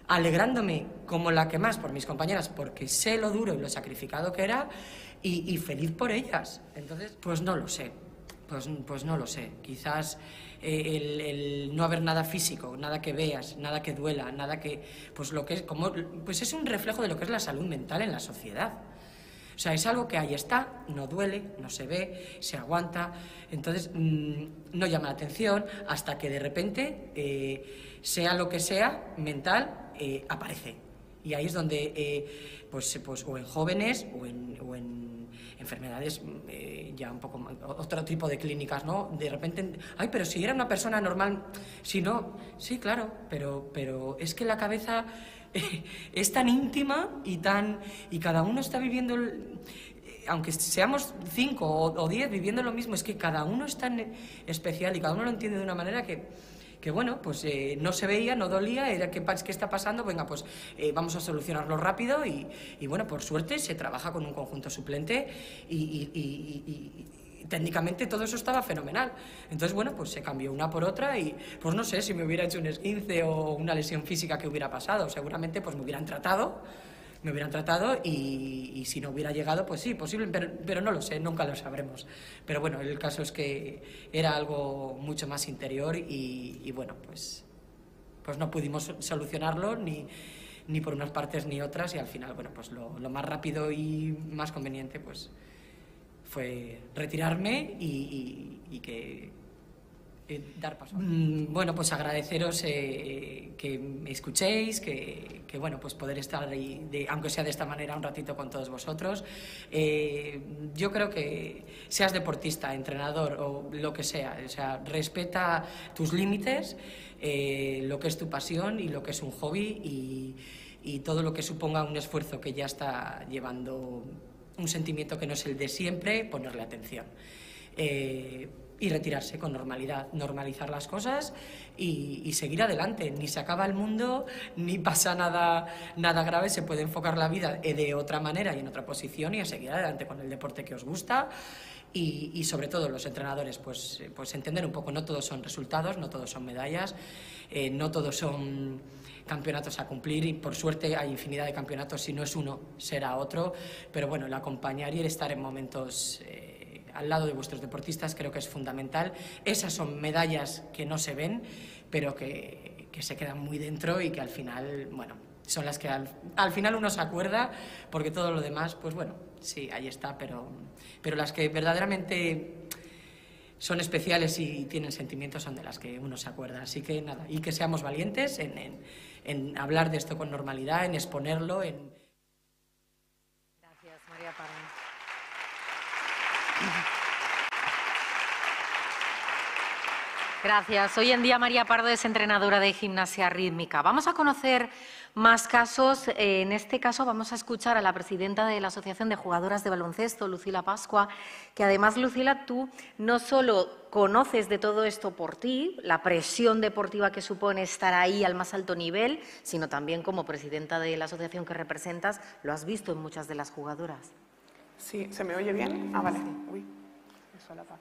alegrándome como la que más por mis compañeras, porque sé lo duro y lo sacrificado que era y feliz por ellas. Entonces, pues no lo sé. Pues no lo sé, quizás el no haber nada físico, nada que veas, nada que duela, nada que... Pues lo que es como... Pues es un reflejo de lo que es la salud mental en la sociedad. O sea, es algo que ahí está, no duele, no se ve, se aguanta, entonces no llama la atención hasta que de repente, sea lo que sea, mental, aparece. Y ahí es donde, pues o en jóvenes o en enfermedades ya un poco otro tipo de clínicas, ¿no? De repente, ay, pero si era una persona normal, si no, sí, claro, pero es que la cabeza es tan íntima y cada uno está viviendo, aunque seamos 5 o 10 viviendo lo mismo, es que cada uno es tan especial y cada uno lo entiende de una manera que bueno, pues no se veía, no dolía, era ¿qué está pasando? Venga, pues vamos a solucionarlo rápido y bueno, por suerte se trabaja con un conjunto suplente y técnicamente todo eso estaba fenomenal. Entonces, bueno, pues se cambió una por otra y pues no sé si me hubiera hecho un esguince o una lesión física que hubiera pasado. Seguramente pues me hubieran tratado y si no hubiera llegado, pues sí, posible, pero no lo sé, nunca lo sabremos. Pero bueno, el caso es que era algo mucho más interior y bueno, pues no pudimos solucionarlo ni por unas partes ni otras y al final, bueno, pues lo más rápido y más conveniente pues fue retirarme y que dar paso. Bueno, pues agradeceros que me escuchéis, que bueno, pues poder estar ahí, aunque sea de esta manera, un ratito con todos vosotros. Yo creo que seas deportista, entrenador o lo que sea, o sea, respeta tus límites, lo que es tu pasión y lo que es un hobby y todo lo que suponga un esfuerzo que ya está llevando un sentimiento que no es el de siempre, ponerle atención. Y retirarse con normalidad, normalizar las cosas y seguir adelante. Ni se acaba el mundo, ni pasa nada grave, se puede enfocar la vida de otra manera y en otra posición y a seguir adelante con el deporte que os gusta y sobre todo los entrenadores, pues entender un poco, no todos son resultados, no todos son medallas, no todos son campeonatos a cumplir y por suerte hay infinidad de campeonatos, si no es uno será otro, pero bueno, el acompañar y el estar en momentos al lado de vuestros deportistas creo que es fundamental. Esas son medallas que no se ven, pero que se quedan muy dentro y que al final, bueno, son las que al final uno se acuerda, porque todo lo demás, pues bueno, sí, ahí está, pero las que verdaderamente son especiales y tienen sentimientos son de las que uno se acuerda. Así que nada, y que seamos valientes en hablar de esto con normalidad, en exponerlo, Gracias, María Pardo. Gracias. Hoy en día María Pardo es entrenadora de gimnasia rítmica. Vamos a conocer más casos. En este caso vamos a escuchar a la presidenta de la Asociación de Jugadoras de Baloncesto, Lucila Pascua, que además, Lucila, tú no solo conoces de todo esto por ti, la presión deportiva que supone estar ahí al más alto nivel, sino también como presidenta de la asociación que representas, lo has visto en muchas de las jugadoras. Sí, ¿se me oye bien? Ah, vale. Uy, me solapa.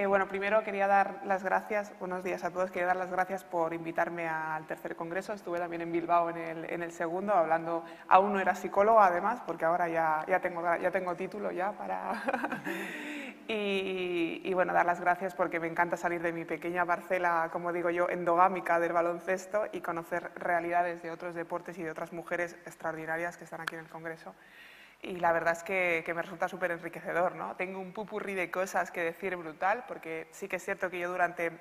Bueno, primero quería dar las gracias, buenos días a todos, quería dar las gracias por invitarme al tercer congreso. Estuve también en Bilbao en el segundo, hablando, aún no era psicóloga además, porque ahora ya tengo título ya para... y bueno, dar las gracias porque me encanta salir de mi pequeña parcela, como digo yo, endogámica del baloncesto y conocer realidades de otros deportes y de otras mujeres extraordinarias que están aquí en el congreso. Y la verdad es que me resulta súper enriquecedor, ¿no? Tengo un pupurrí de cosas que decir brutal, porque sí que es cierto que yo durante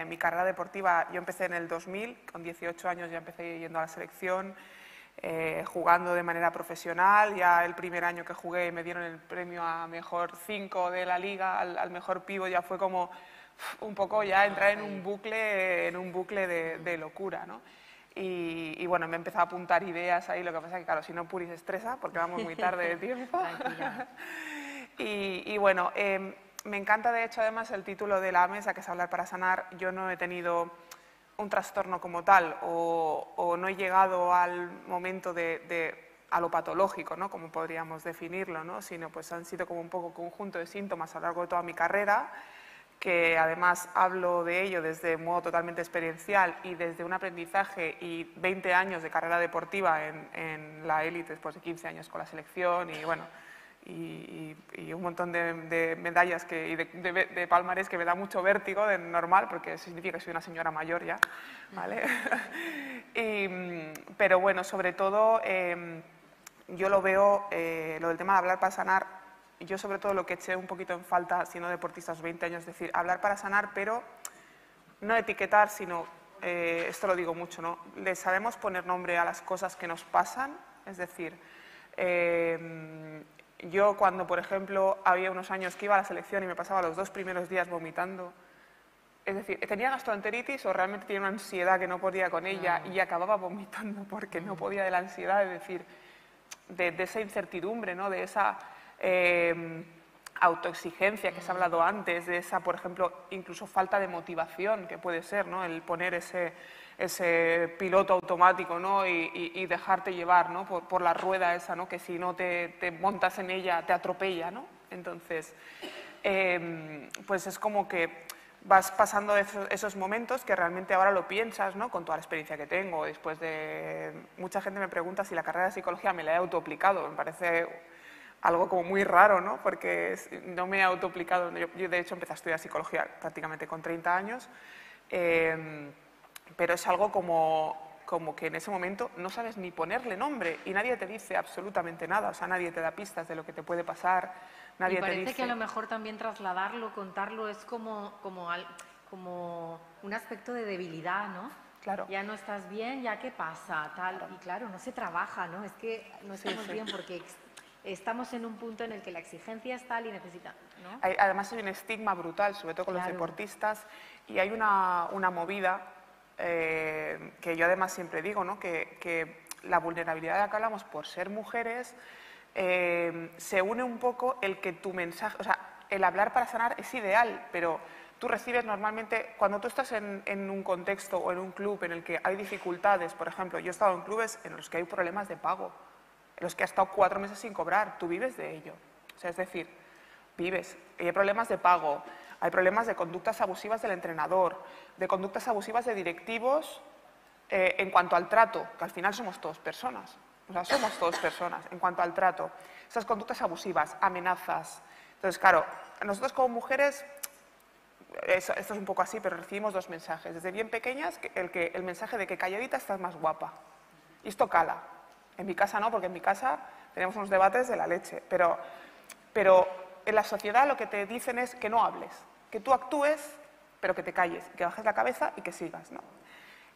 mi carrera deportiva, yo empecé en el 2000, con 18 años ya empecé yendo a la selección, jugando de manera profesional. Ya el primer año que jugué me dieron el premio a mejor 5 de la liga, al mejor pívot, ya fue como un poco ya entrar en un bucle de locura, ¿no? Y bueno, me empezó a apuntar ideas ahí, lo que pasa es que claro, si no Puri se estresa porque vamos muy tarde de tiempo. y bueno, me encanta de hecho además el título de la mesa, que es Hablar para Sanar. Yo no he tenido un trastorno como tal o no he llegado al momento a lo patológico, ¿no? Como podríamos definirlo, ¿no? Sino pues han sido como un poco conjunto de síntomas a lo largo de toda mi carrera, que además hablo de ello desde un modo totalmente experiencial y desde un aprendizaje y 20 años de carrera deportiva en la élite, después de 15 años con la selección y bueno, y un montón de medallas y de palmarés que me da mucho vértigo, de normal, porque significa que soy una señora mayor ya, ¿vale? Pero bueno, sobre todo yo lo veo, lo del tema de hablar para sanar, yo sobre todo lo que eché un poquito en falta, siendo deportista a los 20 años, es decir, hablar para sanar, pero no etiquetar, sino, esto lo digo mucho, ¿no? Le sabemos poner nombre a las cosas que nos pasan, es decir, yo cuando, por ejemplo, había unos años que iba a la selección y me pasaba los 2 primeros días vomitando, es decir, tenía gastroenteritis o realmente tenía una ansiedad que no podía con ella y acababa vomitando porque no podía de la ansiedad, es decir, de esa incertidumbre, ¿no? De esa autoexigencia que se ha hablado antes, de esa, por ejemplo, incluso falta de motivación que puede ser, ¿no? El poner ese piloto automático, ¿no? y dejarte llevar, ¿no? por la rueda esa, ¿no? Que si no te montas en ella te atropella, ¿no? Entonces, pues es como que vas pasando esos momentos que realmente ahora lo piensas, ¿no? Con toda la experiencia que tengo, después de... Mucha gente me pregunta si la carrera de psicología me la he autoaplicado, me parece algo como muy raro, ¿no? Porque no me he autoaplicado, yo de hecho empecé a estudiar psicología prácticamente con 30 años, pero es algo como que en ese momento no sabes ni ponerle nombre y nadie te dice absolutamente nada, o sea, nadie te da pistas de lo que te puede pasar, nadie y parece te dice... que a lo mejor también trasladarlo, contarlo, es como un aspecto de debilidad, ¿no? Claro. Ya no estás bien, ya qué pasa, tal, y claro, no se trabaja, ¿no? Es que no estamos bien porque estamos en un punto en el que la exigencia es tal y necesita, ¿no? Además hay un estigma brutal, sobre todo con los deportistas, y hay una movida que yo además siempre digo, ¿no? que la vulnerabilidad de la que hablamos por ser mujeres se une un poco el que tu mensaje, o sea, el hablar para sanar es ideal, pero tú recibes normalmente, cuando tú estás en un contexto o en un club en el que hay dificultades, por ejemplo, yo he estado en clubes en los que hay problemas de pago, en los que has estado 4 meses sin cobrar, tú vives de ello, o sea, es decir, vives, y hay problemas de pago, hay problemas de conductas abusivas del entrenador, de conductas abusivas de directivos en cuanto al trato, que al final somos todos personas, o sea, somos todos personas en cuanto al trato, esas conductas abusivas, amenazas. Entonces, claro, nosotros como mujeres, esto es un poco así, pero recibimos 2 mensajes, desde bien pequeñas, el mensaje de que calladita estás más guapa, y esto cala. En mi casa no, porque en mi casa tenemos unos debates de la leche, pero en la sociedad lo que te dicen es que no hables, que tú actúes, pero que te calles, que bajes la cabeza y que sigas, ¿no?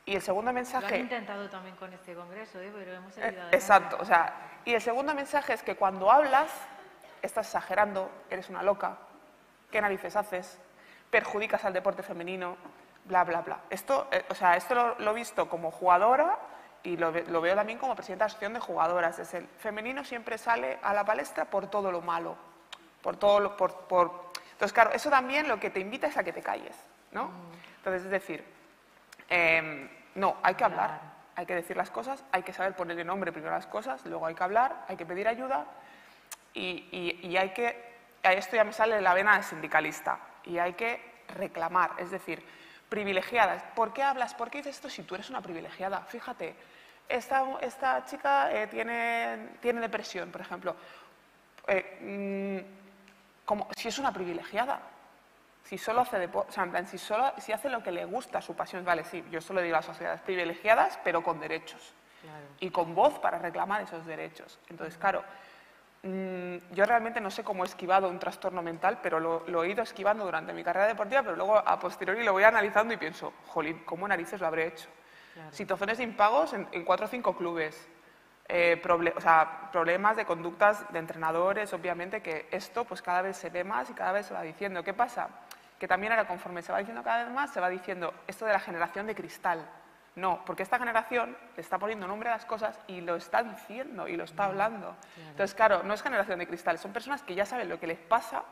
Y el segundo mensaje... Lo han intentado también con este congreso, pero hemos salido exacto, o sea, y el segundo mensaje es que cuando hablas, estás exagerando, eres una loca, ¿qué narices haces? Perjudicas al deporte femenino, bla, bla, bla. Esto, o sea, esto lo he visto como jugadora y lo veo también como presidenta de la asociación de jugadoras. Es el femenino siempre sale a la palestra por todo lo malo, por todo lo... Entonces, claro, eso también lo que te invita es a que te calles, ¿no? Entonces, es decir, no, hay que hablar, hay que decir las cosas, hay que saber ponerle nombre primero a las cosas, luego hay que hablar, hay que pedir ayuda y hay que... A esto ya me sale la vena de sindicalista y hay que reclamar, es decir, privilegiadas. ¿Por qué hablas? ¿Por qué dices esto si tú eres una privilegiada? Fíjate, esta chica tiene depresión, por ejemplo. Como si es una privilegiada. Si solo hace deporte, o sea, en plan, si hace lo que le gusta, su pasión, vale, sí, yo solo digo a las sociedades privilegiadas, pero con derechos. Claro. Y con voz para reclamar esos derechos. Entonces, claro, yo realmente no sé cómo he esquivado un trastorno mental, pero lo he ido esquivando durante mi carrera deportiva, pero luego a posteriori lo voy analizando y pienso, jolín, ¿cómo narices lo habré hecho? Claro. Situaciones de impagos en 4 o 5 clubes, problemas de conductas de entrenadores, obviamente que esto pues cada vez se ve más y cada vez se va diciendo. ¿Qué pasa? Que también ahora conforme se va diciendo cada vez más, se va diciendo esto de la generación de cristal. No, porque esta generación le está poniendo nombre a las cosas y lo está diciendo y lo está hablando. Claro. Entonces, claro, no es generación de cristal, son personas que ya saben lo que les pasa,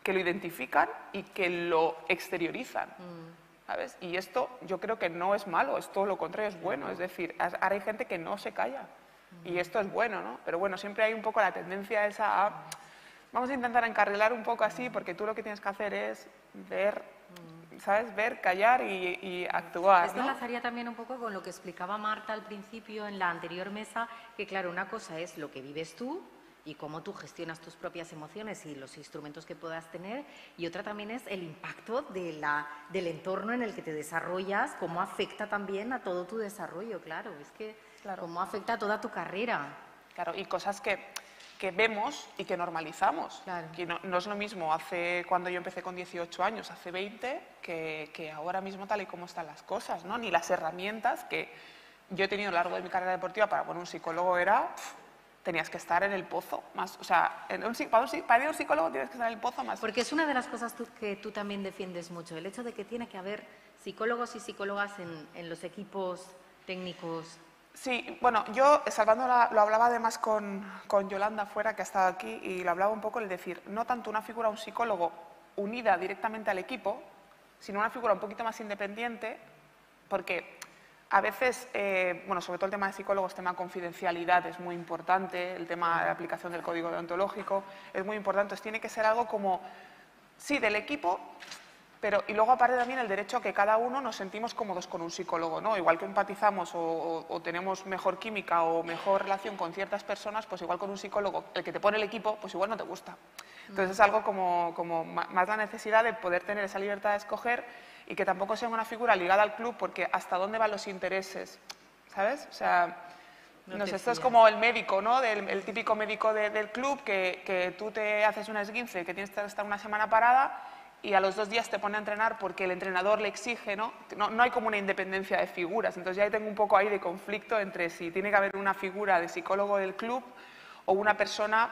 que lo identifican y que lo exteriorizan. ¿Sabes? Y esto yo creo que no es malo, es todo lo contrario, es bueno. Es decir, ahora hay gente que no se calla y esto es bueno, ¿no? Pero bueno, siempre hay un poco la tendencia esa a... Vamos a intentar encarrilar un poco así porque tú lo que tienes que hacer es ver... ¿Sabes? Ver, callar y actuar, Esto enlazaría también un poco con lo que explicaba Marta al principio en la anterior mesa, que claro, una cosa es lo que vives tú y cómo tú gestionas tus propias emociones y los instrumentos que puedas tener, y otra también es el impacto del entorno en el que te desarrollas, cómo afecta también a todo tu desarrollo, claro, es que cómo afecta a toda tu carrera. Claro, y cosas que vemos y que normalizamos. Claro. Que no es lo mismo cuando yo empecé con 18 años, hace 20, que ahora mismo tal y como están las cosas, ¿no? Ni las herramientas que yo he tenido a lo largo de mi carrera deportiva. Bueno, un psicólogo tenías que estar en el pozo más, o sea, para ir a un psicólogo tienes que estar en el pozo más. Porque es una de las cosas que tú también defiendes mucho, el hecho de que tiene que haber psicólogos y psicólogas en los equipos técnicos. Sí, bueno, yo, Salvando, lo hablaba además con Yolanda fuera, que ha estado aquí, y lo hablaba un poco el decir, no tanto una figura, un psicólogo unida directamente al equipo, sino una figura un poquito más independiente, porque a veces, bueno, sobre todo el tema de psicólogos, tema de confidencialidad es muy importante, el tema de la aplicación del código deontológico es muy importante, entonces tiene que ser algo como, sí, del equipo, y luego aparte también el derecho a que cada uno nos sentimos cómodos con un psicólogo, ¿no? Igual que empatizamos o tenemos mejor química o mejor relación con ciertas personas, pues igual con un psicólogo, el que te pone el equipo, pues igual no te gusta. Entonces es algo como más la necesidad de poder tener esa libertad de escoger y que tampoco sea una figura ligada al club, porque hasta dónde van los intereses, ¿sabes? O sea, no sé, esto es como el médico, ¿no? El típico médico del club que tú te haces una esguince, que tienes que estar una semana parada y a los 2 días te pone a entrenar porque el entrenador le exige, ¿no? No hay como una independencia de figuras. Entonces ya ahí tengo un poco ahí de conflicto entre si tiene que haber una figura de psicólogo del club o una persona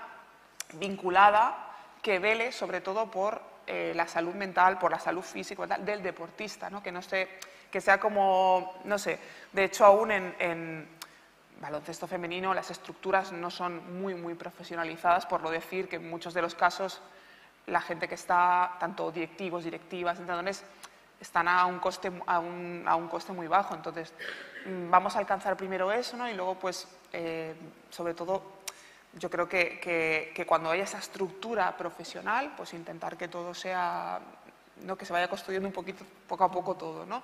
vinculada que vele sobre todo por la salud mental, por la salud física del deportista, ¿no? Que sea como, no sé, de hecho aún en baloncesto femenino las estructuras no son muy profesionalizadas, por no decir que en muchos de los casos la gente que está, tanto directivos, directivas, entrenadores, están a un coste muy bajo. Entonces, vamos a alcanzar primero eso, ¿no? Y luego, pues, sobre todo, yo creo que cuando haya esa estructura profesional, pues intentar que todo sea, ¿no? Que se vaya construyendo un poquito, poco a poco todo, ¿no?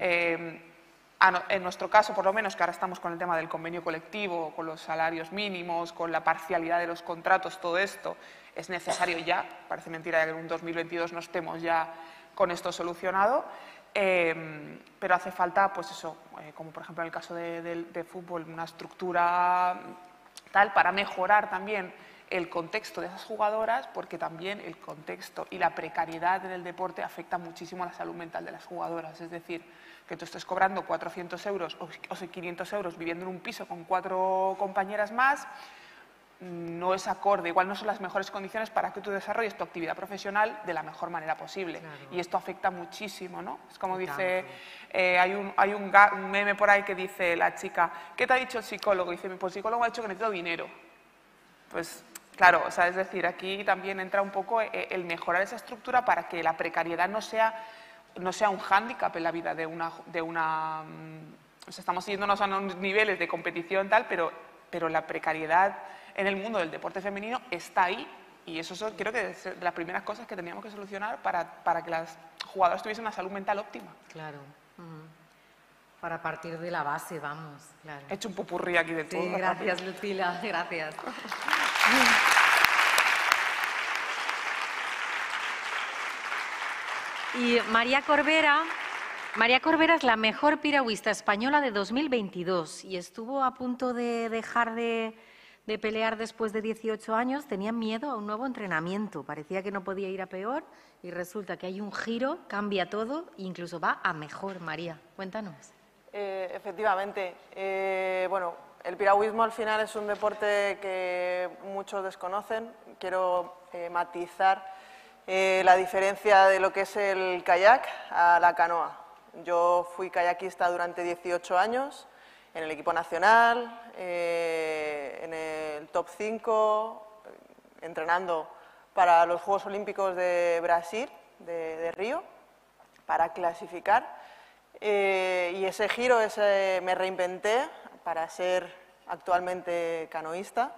En nuestro caso, por lo menos, que ahora estamos con el tema del convenio colectivo, con los salarios mínimos, con la parcialidad de los contratos, todo esto es necesario ya. Parece mentira que en un 2022 no estemos ya con esto solucionado, pero hace falta, pues eso, como por ejemplo en el caso de fútbol, una estructura tal para mejorar también el contexto de esas jugadoras, porque también el contexto y la precariedad en el deporte afecta muchísimo a la salud mental de las jugadoras. Es decir, que tú estés cobrando 400 euros o 500 euros viviendo en un piso con 4 compañeras más, no es acorde, igual no son las mejores condiciones para que tú desarrolles tu actividad profesional de la mejor manera posible. Claro. Y esto afecta muchísimo, ¿no? Es como dice, hay un meme por ahí que dice la chica, ¿qué te ha dicho el psicólogo? Y dice, pues el psicólogo me ha dicho que necesito dinero. Pues claro, o sea, es decir, aquí también entra un poco el mejorar esa estructura para que la precariedad no sea un hándicap en la vida de una o sea, estamos yéndonos a unos niveles de competición tal, pero la precariedad en el mundo del deporte femenino está ahí, y eso creo que es de las primeras cosas que teníamos que solucionar para que las jugadoras tuviesen una salud mental óptima. Claro. Para partir de la base, vamos. Claro. He hecho un popurrí aquí de todo. Sí, gracias, Lucila, gracias. Y María Corbera es la mejor piragüista española de 2022 y estuvo a punto de dejar de pelear después de 18 años. Tenía miedo a un nuevo entrenamiento, parecía que no podía ir a peor y resulta que hay un giro, cambia todo e incluso va a mejor. María, cuéntanos. Efectivamente. Bueno, el piragüismo al final es un deporte que muchos desconocen. Quiero matizar la diferencia de lo que es el kayak a la canoa. Yo fui kayakista durante 18 años en el equipo nacional, en el top 5, entrenando para los Juegos Olímpicos de Brasil, de Río, para clasificar. Y ese giro, me reinventé para ser actualmente canoísta.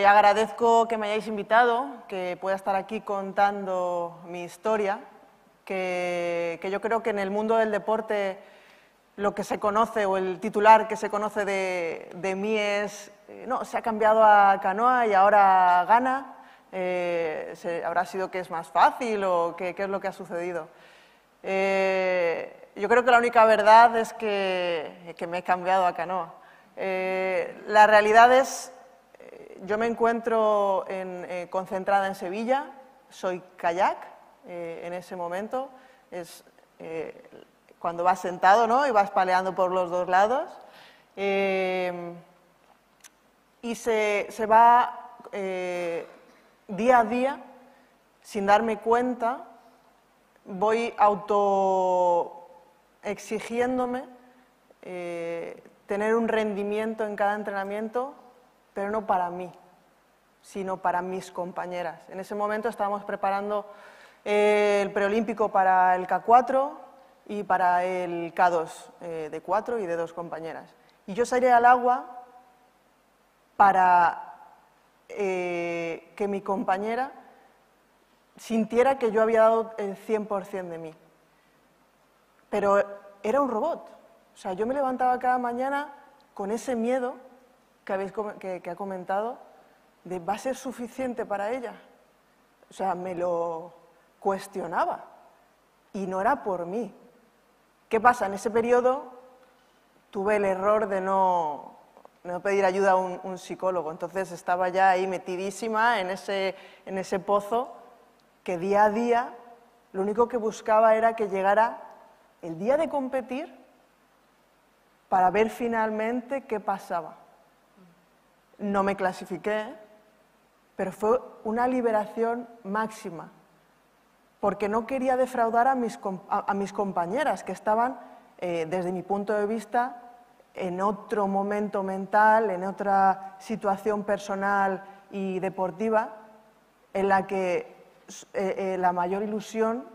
Agradezco que me hayáis invitado, que pueda estar aquí contando mi historia, que yo creo que en el mundo del deporte lo que se conoce o el titular que se conoce de mí es no, se ha cambiado a canoa y ahora gana, habrá sido que es más fácil o qué es lo que ha sucedido. Yo creo que la única verdad es que me he cambiado a canoa. La realidad es, yo me encuentro concentrada en Sevilla, soy kayak en ese momento, es cuando vas sentado, ¿no?, y vas paleando por los dos lados, y se va día a día, sin darme cuenta, voy exigiéndome tener un rendimiento en cada entrenamiento, pero no para mí, sino para mis compañeras. En ese momento estábamos preparando el preolímpico para el K4 y para el K2 de 4 y de 2 compañeras. Y yo salí al agua para que mi compañera sintiera que yo había dado el 100% de mí. Pero era un robot. O sea, yo me levantaba cada mañana con ese miedo que ha comentado, de ¿va a ser suficiente para ella? O sea, me lo cuestionaba. Y no era por mí. ¿Qué pasa? En ese periodo tuve el error de no pedir ayuda a un psicólogo. Entonces estaba ya ahí metidísima en ese pozo que día a día lo único que buscaba era que llegara el día de competir para ver finalmente qué pasaba. No me clasifiqué, pero fue una liberación máxima, porque no quería defraudar a mis compañeras, que estaban, desde mi punto de vista, en otro momento mental, en otra situación personal y deportiva, en la que la mayor ilusión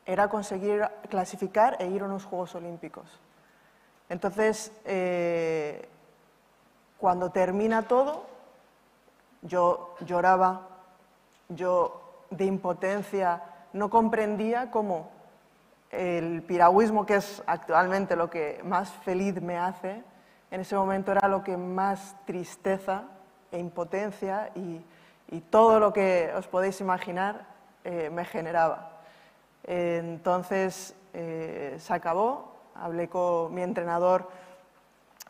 era conseguir clasificar e ir a unos Juegos Olímpicos. Entonces, cuando termina todo, yo lloraba, yo de impotencia no comprendía cómo el piragüismo, que es actualmente lo que más feliz me hace, en ese momento era lo que más tristeza e impotencia y todo lo que os podéis imaginar me generaba. Entonces se acabó, hablé con mi entrenador,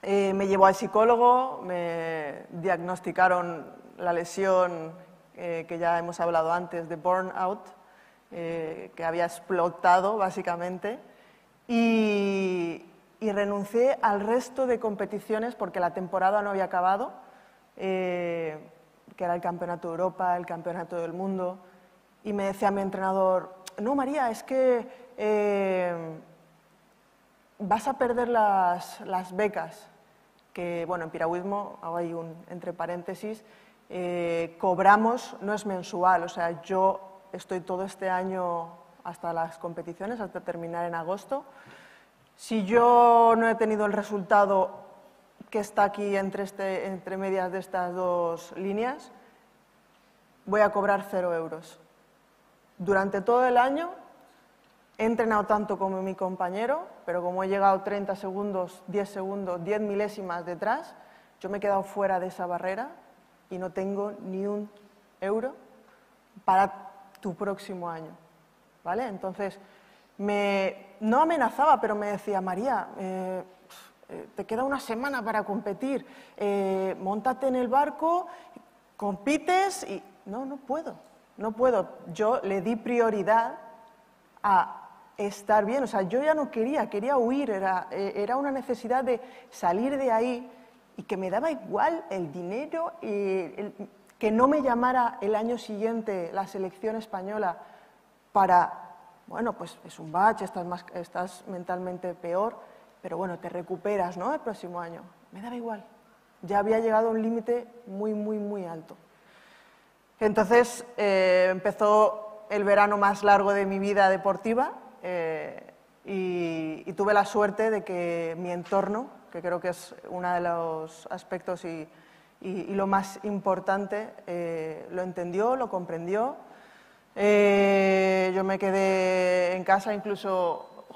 me llevó al psicólogo, me diagnosticaron la lesión que ya hemos hablado antes de burnout, que había explotado básicamente, y renuncié al resto de competiciones porque la temporada no había acabado, que era el Campeonato de Europa, el Campeonato del Mundo, y me decía mi entrenador, no María, es que vas a perder las becas, que bueno, en piragüismo, hago ahí entre paréntesis, cobramos, no es mensual, o sea, yo estoy todo este año hasta las competiciones, hasta terminar en agosto. Si yo no he tenido el resultado que está aquí entre medias de estas dos líneas, voy a cobrar 0 euros. Durante todo el año he entrenado tanto como mi compañero, pero como he llegado 30 segundos, 10 milésimas detrás, yo me he quedado fuera de esa barrera y no tengo ni un euro para tu próximo año, ¿vale? Entonces, no amenazaba, pero me decía, María, te queda una semana para competir, móntate en el barco, compites y... No puedo. Yo le di prioridad a estar bien, o sea, yo ya no quería huir, era una necesidad de salir de ahí y que me daba igual el dinero, que no me llamara el año siguiente la selección española para, bueno, pues es un bache, estás mentalmente peor, pero bueno, te recuperas, ¿no?, el próximo año. Me daba igual, ya había llegado a un límite muy alto. Entonces empezó el verano más largo de mi vida deportiva y tuve la suerte de que mi entorno, que creo que es uno de los aspectos y lo más importante, lo entendió, lo comprendió. Yo me quedé en casa, incluso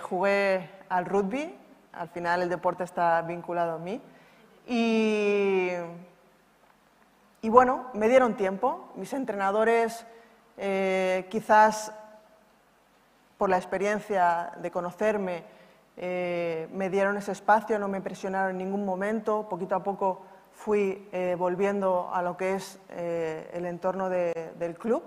jugué al rugby, al final el deporte está vinculado a mí. Y bueno, me dieron tiempo. Mis entrenadores, quizás por la experiencia de conocerme, me dieron ese espacio, no me presionaron en ningún momento. Poquito a poco fui volviendo a lo que es el entorno del club,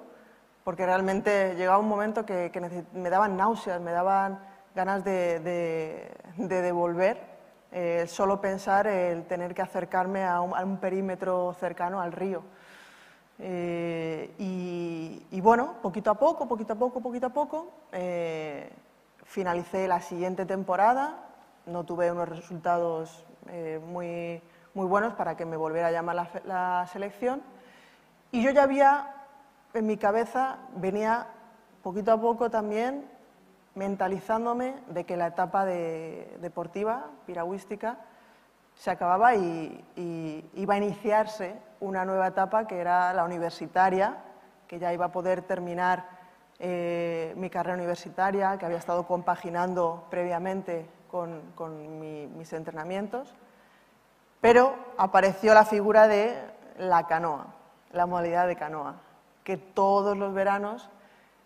porque realmente llegaba un momento que me daban náuseas, me daban ganas de devolver, solo pensar el tener que acercarme a un perímetro cercano al río. Y bueno, poquito a poco, finalicé la siguiente temporada, no tuve unos resultados muy buenos para que me volviera a llamar la selección, y yo ya había, en mi cabeza, venía poquito a poco también mentalizándome de que la etapa deportiva, piragüística, se acababa y iba a iniciarse una nueva etapa que era la universitaria, que ya iba a poder terminar mi carrera universitaria, que había estado compaginando previamente con mis entrenamientos, pero apareció la figura de la canoa, la modalidad de canoa, que todos los veranos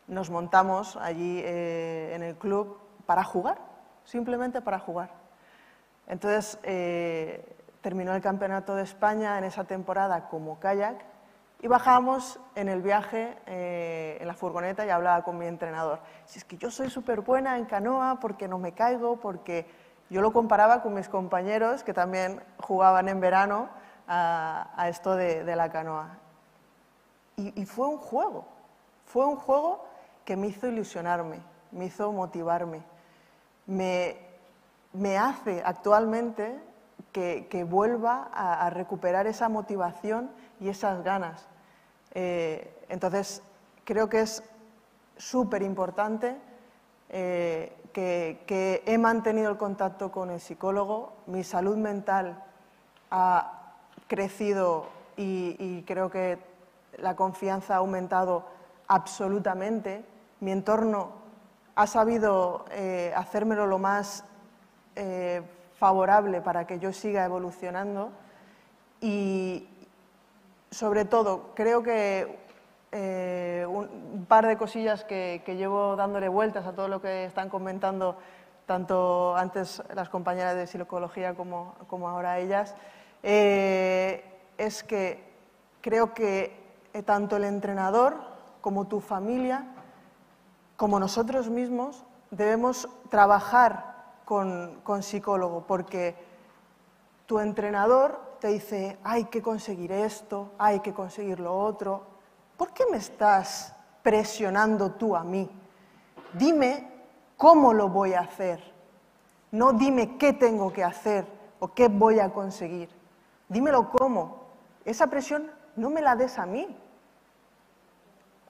nos montamos allí en el club para jugar, simplemente para jugar. Entonces, terminó el Campeonato de España en esa temporada como kayak y bajábamos en el viaje en la furgoneta y hablaba con mi entrenador. Si es que yo soy súper buena en canoa porque no me caigo, porque yo lo comparaba con mis compañeros que también jugaban en verano a esto de la canoa. Y fue un juego que me hizo ilusionarme, me hizo motivarme, me hace actualmente que vuelva a recuperar esa motivación y esas ganas. Entonces, creo que es súper importante que he mantenido el contacto con el psicólogo, mi salud mental ha crecido y creo que la confianza ha aumentado absolutamente, mi entorno ha sabido hacérmelo lo más favorable para que yo siga evolucionando y, sobre todo, creo que un par de cosillas que llevo dándole vueltas a todo lo que están comentando tanto antes las compañeras de psicología como ahora ellas, es que creo que tanto el entrenador como tu familia, como nosotros mismos, debemos trabajar con psicólogo, porque tu entrenador te dice, hay que conseguir esto, hay que conseguir lo otro. ¿Por qué me estás presionando tú a mí? Dime cómo lo voy a hacer. No dime qué tengo que hacer o qué voy a conseguir. Dímelo cómo. Esa presión no me la des a mí.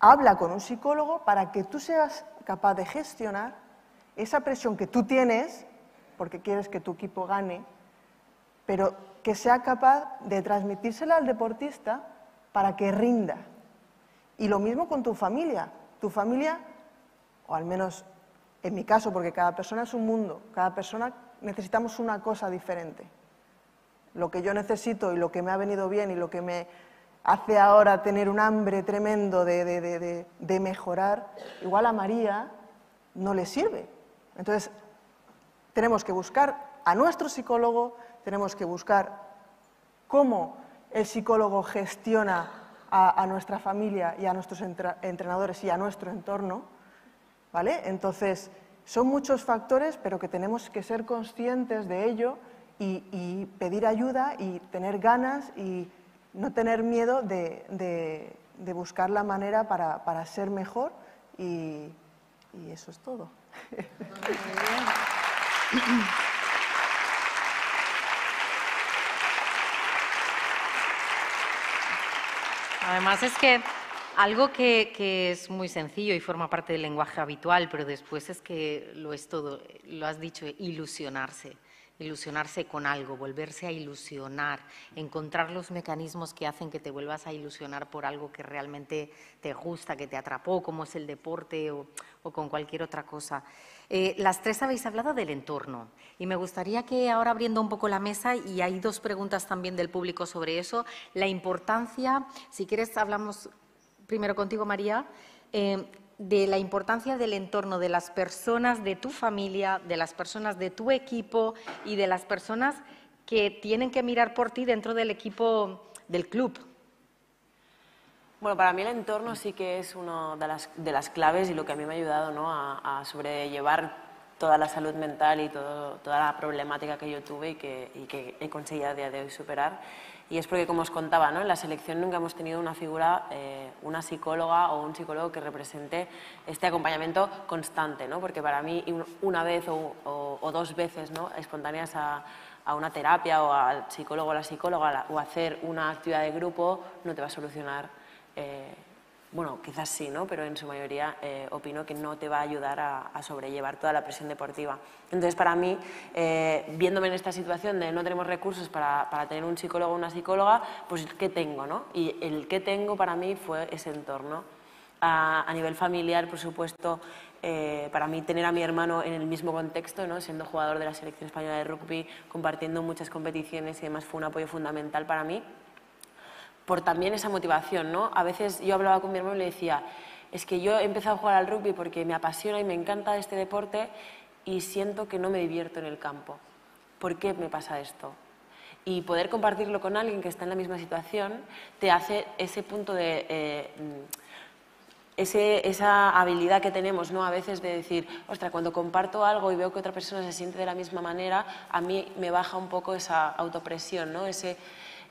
Habla con un psicólogo para que tú seas capaz de gestionar esa presión que tú tienes, porque quieres que tu equipo gane, pero que sea capaz de transmitírsela al deportista para que rinda. Y lo mismo con tu familia. Tu familia, o al menos en mi caso, porque cada persona es un mundo, cada persona necesitamos una cosa diferente. Lo que yo necesito y lo que me ha venido bien y lo que me hace ahora tener un hambre tremendo de mejorar, igual a María no le sirve. Entonces, tenemos que buscar a nuestro psicólogo, tenemos que buscar cómo el psicólogo gestiona a nuestra familia y a nuestros entrenadores y a nuestro entorno, ¿vale? Entonces, son muchos factores, pero que tenemos que ser conscientes de ello y pedir ayuda y tener ganas y no tener miedo de buscar la manera para ser mejor y eso es todo. Muy bien. Además es que algo que es muy sencillo y forma parte del lenguaje habitual, pero después es que lo es todo, lo has dicho, ilusionarse. Ilusionarse con algo, volverse a ilusionar, encontrar los mecanismos que hacen que te vuelvas a ilusionar por algo que realmente te gusta, que te atrapó, como es el deporte o con cualquier otra cosa. Las tres habéis hablado del entorno y me gustaría que ahora, abriendo un poco la mesa, y hay dos preguntas también del público sobre eso, la importancia, si quieres hablamos primero contigo, María, de la importancia del entorno, de las personas de tu familia, de las personas de tu equipo y de las personas que tienen que mirar por ti dentro del equipo del club. Bueno, para mí el entorno sí que es una de las claves y lo que a mí me ha ayudado, ¿no?, a sobrellevar toda la salud mental y toda la problemática que yo tuve y que he conseguido a día de hoy superar. Y es porque, como os contaba, ¿no?, en la selección nunca hemos tenido una figura, una psicóloga o un psicólogo que represente este acompañamiento constante, ¿no? Porque para mí una vez o dos veces, ¿no?, espontáneas a una terapia o al psicólogo o a la psicóloga o hacer una actividad de grupo no te va a solucionar. Bueno, quizás sí, ¿no?, pero en su mayoría opino que no te va a ayudar a sobrellevar toda la presión deportiva. Entonces, para mí, viéndome en esta situación de no tenemos recursos para tener un psicólogo o una psicóloga, pues ¿qué tengo, no? Y el que tengo para mí fue ese entorno. A nivel familiar, por supuesto, para mí tener a mi hermano en el mismo contexto, ¿no?, siendo jugador de la selección española de rugby, compartiendo muchas competiciones y demás, fue un apoyo fundamental para mí. Por también esa motivación, ¿no? A veces yo hablaba con mi hermano y le decía, es que yo he empezado a jugar al rugby porque me apasiona y me encanta este deporte y siento que no me divierto en el campo. ¿Por qué me pasa esto? Y poder compartirlo con alguien que está en la misma situación te hace ese punto de... esa habilidad que tenemos, ¿no?, a veces de decir, ostras, cuando comparto algo y veo que otra persona se siente de la misma manera, a mí me baja un poco esa autopresión, ¿no?,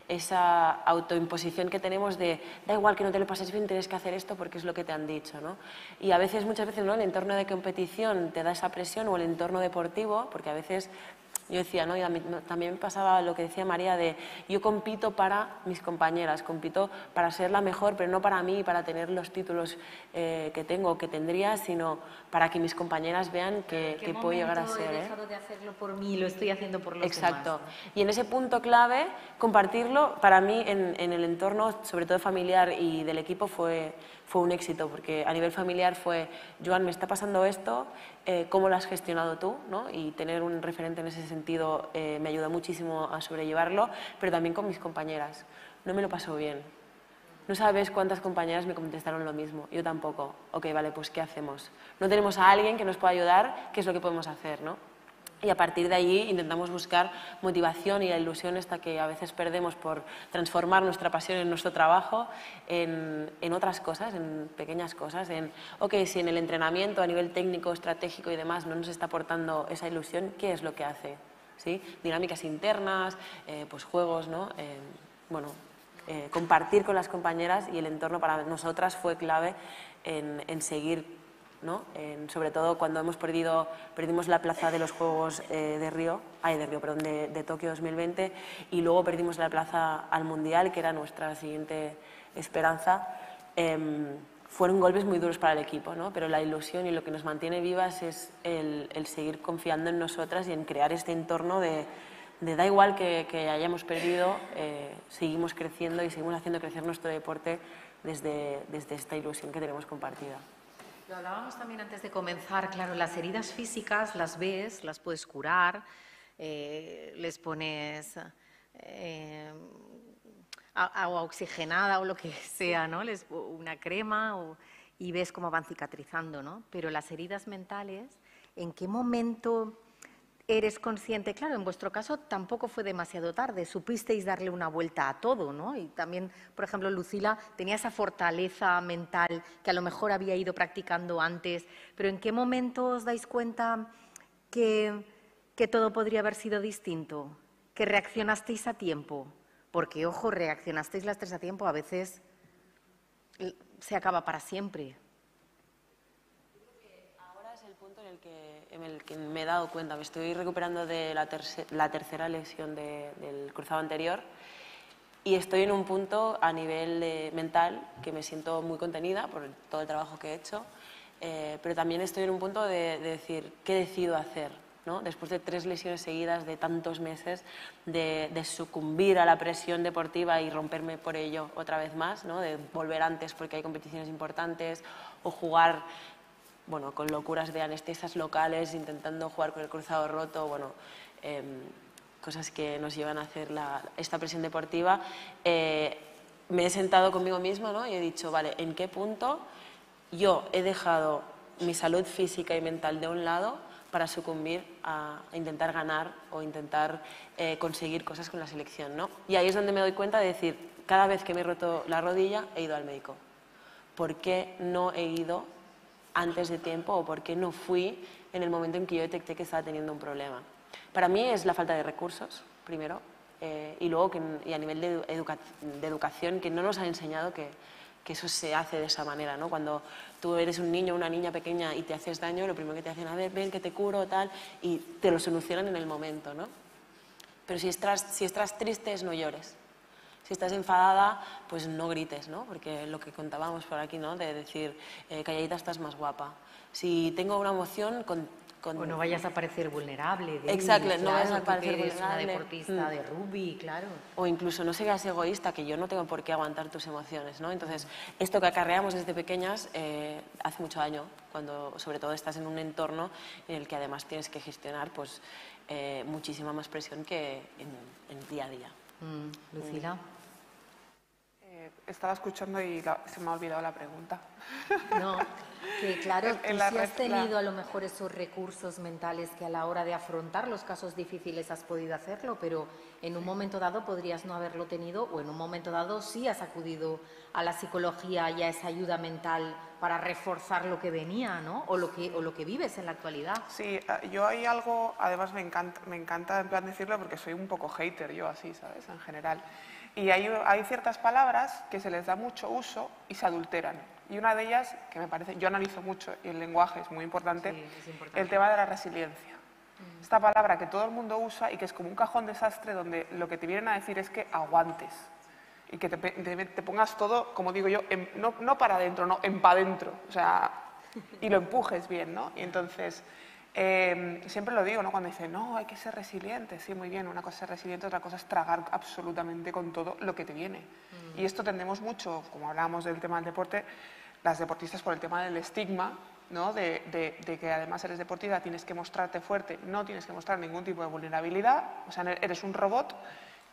esa autoimposición que tenemos de da igual que no te lo pases bien, tienes que hacer esto porque es lo que te han dicho, ¿no? Y a veces, muchas veces, ¿no?, el entorno de competición te da esa presión, o el entorno deportivo, porque a veces yo decía, ¿no?, y a mí también me pasaba lo que decía María, de yo compito para mis compañeras, compito para ser la mejor, pero no para mí, para tener los títulos que tengo o que tendría, sino para que mis compañeras vean que puedo llegar a ser. He dejado de hacerlo por mí, lo estoy haciendo por los Exacto. demás. Y en ese punto clave, compartirlo, para mí en el entorno, sobre todo familiar y del equipo, fue un éxito, porque a nivel familiar fue, Joan, me está pasando esto, ¿cómo lo has gestionado tú?, ¿no? Y tener un referente en ese sentido me ayudó muchísimo a sobrellevarlo, pero también con mis compañeras. No me lo paso bien. No sabes cuántas compañeras me contestaron lo mismo, yo tampoco. Ok, vale, pues ¿qué hacemos? No tenemos a alguien que nos pueda ayudar, ¿qué es lo que podemos hacer, ¿no? Y a partir de allí intentamos buscar motivación y la ilusión esta que a veces perdemos por transformar nuestra pasión en nuestro trabajo en otras cosas, en pequeñas cosas. Ok, si en el entrenamiento a nivel técnico, estratégico y demás no nos está aportando esa ilusión, ¿qué es lo que hace? ¿Sí? Dinámicas internas, pues juegos, ¿no? Compartir con las compañeras, y el entorno para nosotras fue clave en seguir, ¿no? Sobre todo cuando perdimos la plaza de los Juegos de Tokio 2020, y luego perdimos la plaza al Mundial, que era nuestra siguiente esperanza. Fueron golpes muy duros para el equipo, ¿no? Pero la ilusión y lo que nos mantiene vivas es el seguir confiando en nosotras y en crear este entorno de da igual que hayamos perdido, seguimos creciendo y seguimos haciendo crecer nuestro deporte desde esta ilusión que tenemos compartida. Lo hablábamos también antes de comenzar, claro, las heridas físicas las ves, las puedes curar, les pones agua oxigenada o lo que sea, ¿no? Una crema y ves cómo van cicatrizando, ¿no? Pero las heridas mentales, ¿en qué momento eres consciente? Claro, en vuestro caso tampoco fue demasiado tarde, supisteis darle una vuelta a todo, ¿no? Y también, por ejemplo, Lucila tenía esa fortaleza mental que a lo mejor había ido practicando antes, pero ¿en qué momento os dais cuenta que todo podría haber sido distinto? ¿Que reaccionasteis a tiempo? Porque, ojo, reaccionasteis las tres a tiempo, a veces se acaba para siempre. Ahora es el punto en el que me he dado cuenta. Me estoy recuperando de la tercera lesión del cruzado anterior, y estoy en un punto a nivel mental que me siento muy contenida por todo el trabajo que he hecho, pero también estoy en un punto de decir, ¿qué decido hacer?, ¿no? Después de 3 lesiones seguidas de tantos meses, de sucumbir a la presión deportiva y romperme por ello otra vez más, ¿no? De volver antes porque hay competiciones importantes, o jugar con locuras de anestesias locales, intentando jugar con el cruzado roto, cosas que nos llevan a hacer esta presión deportiva. Me he sentado conmigo misma, ¿no? Y he dicho, vale, ¿en qué punto yo he dejado mi salud física y mental de un lado para sucumbir a intentar ganar o intentar conseguir cosas con la selección, ¿no? Y ahí es donde me doy cuenta de decir, cada vez que me he roto la rodilla he ido al médico. ¿Por qué no he ido antes de tiempo o por qué no fui en el momento en que yo detecté que estaba teniendo un problema? Para mí es la falta de recursos, primero, y luego y a nivel de educación, que no nos han enseñado que eso se hace de esa manera, ¿no? Cuando tú eres un niño o una niña pequeña y te haces daño, lo primero que te hacen, a ver, ven que te curo, tal, y te lo solucionan en el momento, ¿no? Pero si estás triste, no llores. Si estás enfadada, pues no grites, ¿no? Porque lo que contábamos por aquí, ¿no? De decir, calladita estás más guapa. Si tengo una emoción, o no vayas a parecer vulnerable. Exacto, claro, no vayas a parecer eres vulnerable. Una deportista de rugby, claro. O incluso no seas egoísta, que yo no tengo por qué aguantar tus emociones, ¿no? Entonces, esto que acarreamos desde pequeñas hace mucho daño, cuando sobre todo estás en un entorno en el que además tienes que gestionar pues, muchísima más presión que en el día a día. Lucila. Estaba escuchando y se me ha olvidado la pregunta. No, que claro, tú la sí has tenido a lo mejor esos recursos mentales que a la hora de afrontar los casos difíciles has podido hacerlo, pero en un momento dado podrías no haberlo tenido o en un momento dado sí has acudido a la psicología y a esa ayuda mental para reforzar lo que venía, ¿no? O lo que vives en la actualidad. Sí, yo hay algo, además me encanta en plan decirlo porque soy un poco hater yo así, ¿sabes? En general. Y hay ciertas palabras que se les da mucho uso y se adulteran. Y una de ellas, que me parece, yo analizo mucho y el lenguaje es muy importante, Sí, es importante. el tema de la resiliencia. Esta palabra que todo el mundo usa y que es como un cajón desastre donde lo que te vienen a decir es que aguantes y que te pongas todo, como digo yo, no para adentro, no, en para adentro. O sea, y lo empujes bien, ¿no? Y entonces, siempre lo digo, ¿no? Cuando dicen, no, hay que ser resiliente, sí, muy bien, una cosa es ser resiliente, otra cosa es tragar absolutamente con todo lo que te viene. Y esto tendemos mucho, como hablábamos del tema del deporte, las deportistas por el tema del estigma, ¿no? de que además eres deportista, tienes que mostrarte fuerte, no tienes que mostrar ningún tipo de vulnerabilidad, o sea, eres un robot,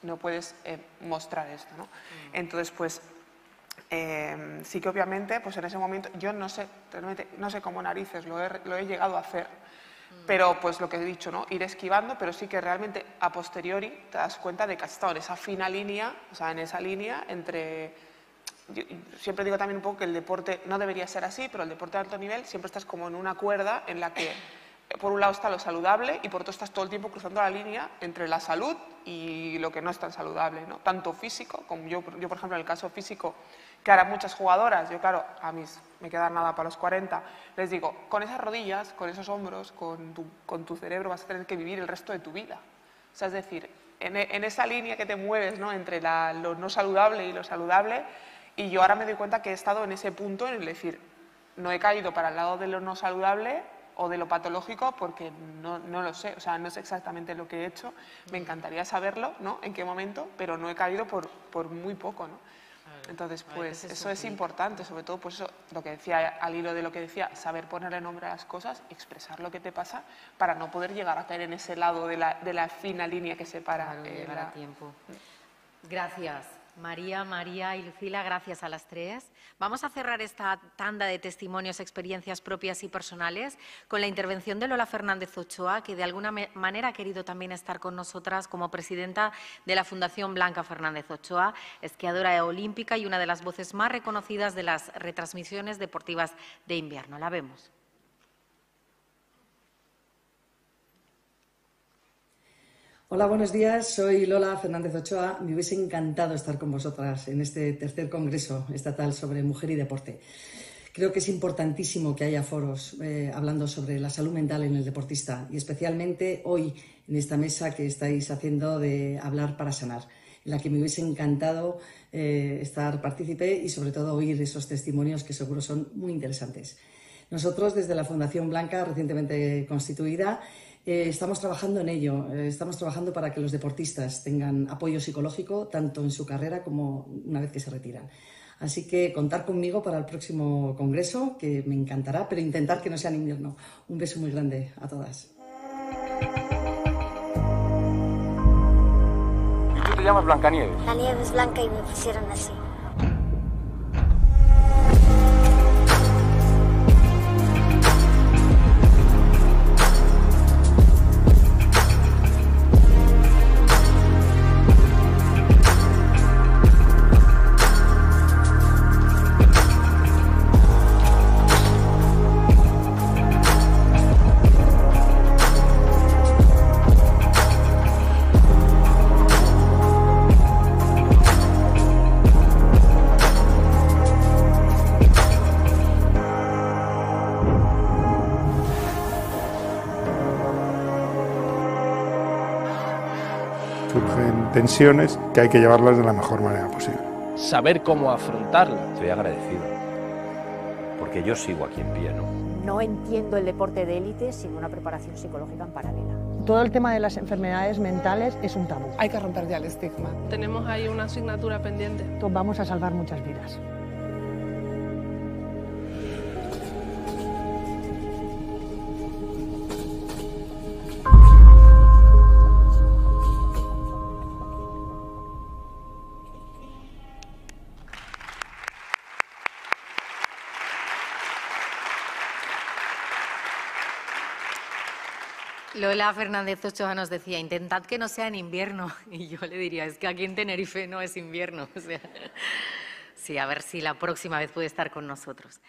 no puedes mostrar esto, ¿no? Entonces, pues, sí que obviamente, pues en ese momento, yo no sé, realmente, no sé cómo narices lo he llegado a hacer, pero pues lo que he dicho, ¿no? Ir esquivando, pero sí que realmente a posteriori te das cuenta de que has estado en esa fina línea, o sea, en esa línea entre... Yo siempre digo también un poco que el deporte no debería ser así, pero el deporte de alto nivel siempre estás como en una cuerda en la que por un lado está lo saludable y por otro estás todo el tiempo cruzando la línea entre la salud y lo que no es tan saludable, ¿no? Tanto físico, como yo por ejemplo en el caso físico, que ahora muchas jugadoras, yo claro, me queda nada para los 40, les digo, con esas rodillas, con esos hombros, con tu cerebro vas a tener que vivir el resto de tu vida. O sea, es decir, en esa línea que te mueves, ¿no? Entre lo no saludable y lo saludable, y yo ahora me doy cuenta que he estado en ese punto en el decir, no he caído para el lado de lo no saludable o de lo patológico porque no lo sé, o sea, no sé exactamente lo que he hecho, me encantaría saberlo, ¿no? En qué momento, pero no he caído por muy poco, ¿no? Entonces, pues eso es importante, sobre todo, pues eso, lo que decía, al hilo de lo que decía, saber ponerle nombre a las cosas, expresar lo que te pasa para no poder llegar a caer en ese lado de la fina línea que separa. Claro, llegar a tiempo. Gracias. María y Lucila, gracias a las tres. Vamos a cerrar esta tanda de testimonios, experiencias propias y personales con la intervención de Lola Fernández Ochoa, que de alguna manera ha querido también estar con nosotras como presidenta de la Fundación Blanca Fernández Ochoa, esquiadora olímpica y una de las voces más reconocidas de las retransmisiones deportivas de invierno. La vemos. Hola, buenos días. Soy Lola Fernández Ochoa. Me hubiese encantado estar con vosotras en este tercer Congreso Estatal sobre Mujer y Deporte. Creo que es importantísimo que haya foros hablando sobre la salud mental en el deportista y especialmente hoy en esta mesa que estáis haciendo de Hablar para Sanar, en la que me hubiese encantado estar partícipe y sobre todo oír esos testimonios que seguro son muy interesantes. Nosotros desde la Fundación Blanca, recientemente constituida, estamos trabajando en ello, estamos trabajando para que los deportistas tengan apoyo psicológico tanto en su carrera como una vez que se retiran. Así que contar conmigo para el próximo congreso, que me encantará, pero intentar que no sea en invierno. Un beso muy grande a todas. ¿Y tú te llamas Blancanieves? La nieve es blanca y me pusieron así. Surgen tensiones que hay que llevarlas de la mejor manera posible. Saber cómo afrontarlas. Estoy agradecido, porque yo sigo aquí en pie, ¿no? No entiendo el deporte de élite sin una preparación psicológica en paralela. Todo el tema de las enfermedades mentales es un tabú. Hay que romper ya el estigma. Tenemos ahí una asignatura pendiente. Vamos a salvar muchas vidas. Lola Fernández Ochoa nos decía, intentad que no sea en invierno. Y yo le diría, es que aquí en Tenerife no es invierno. O sea, sí, a ver si la próxima vez puede estar con nosotros.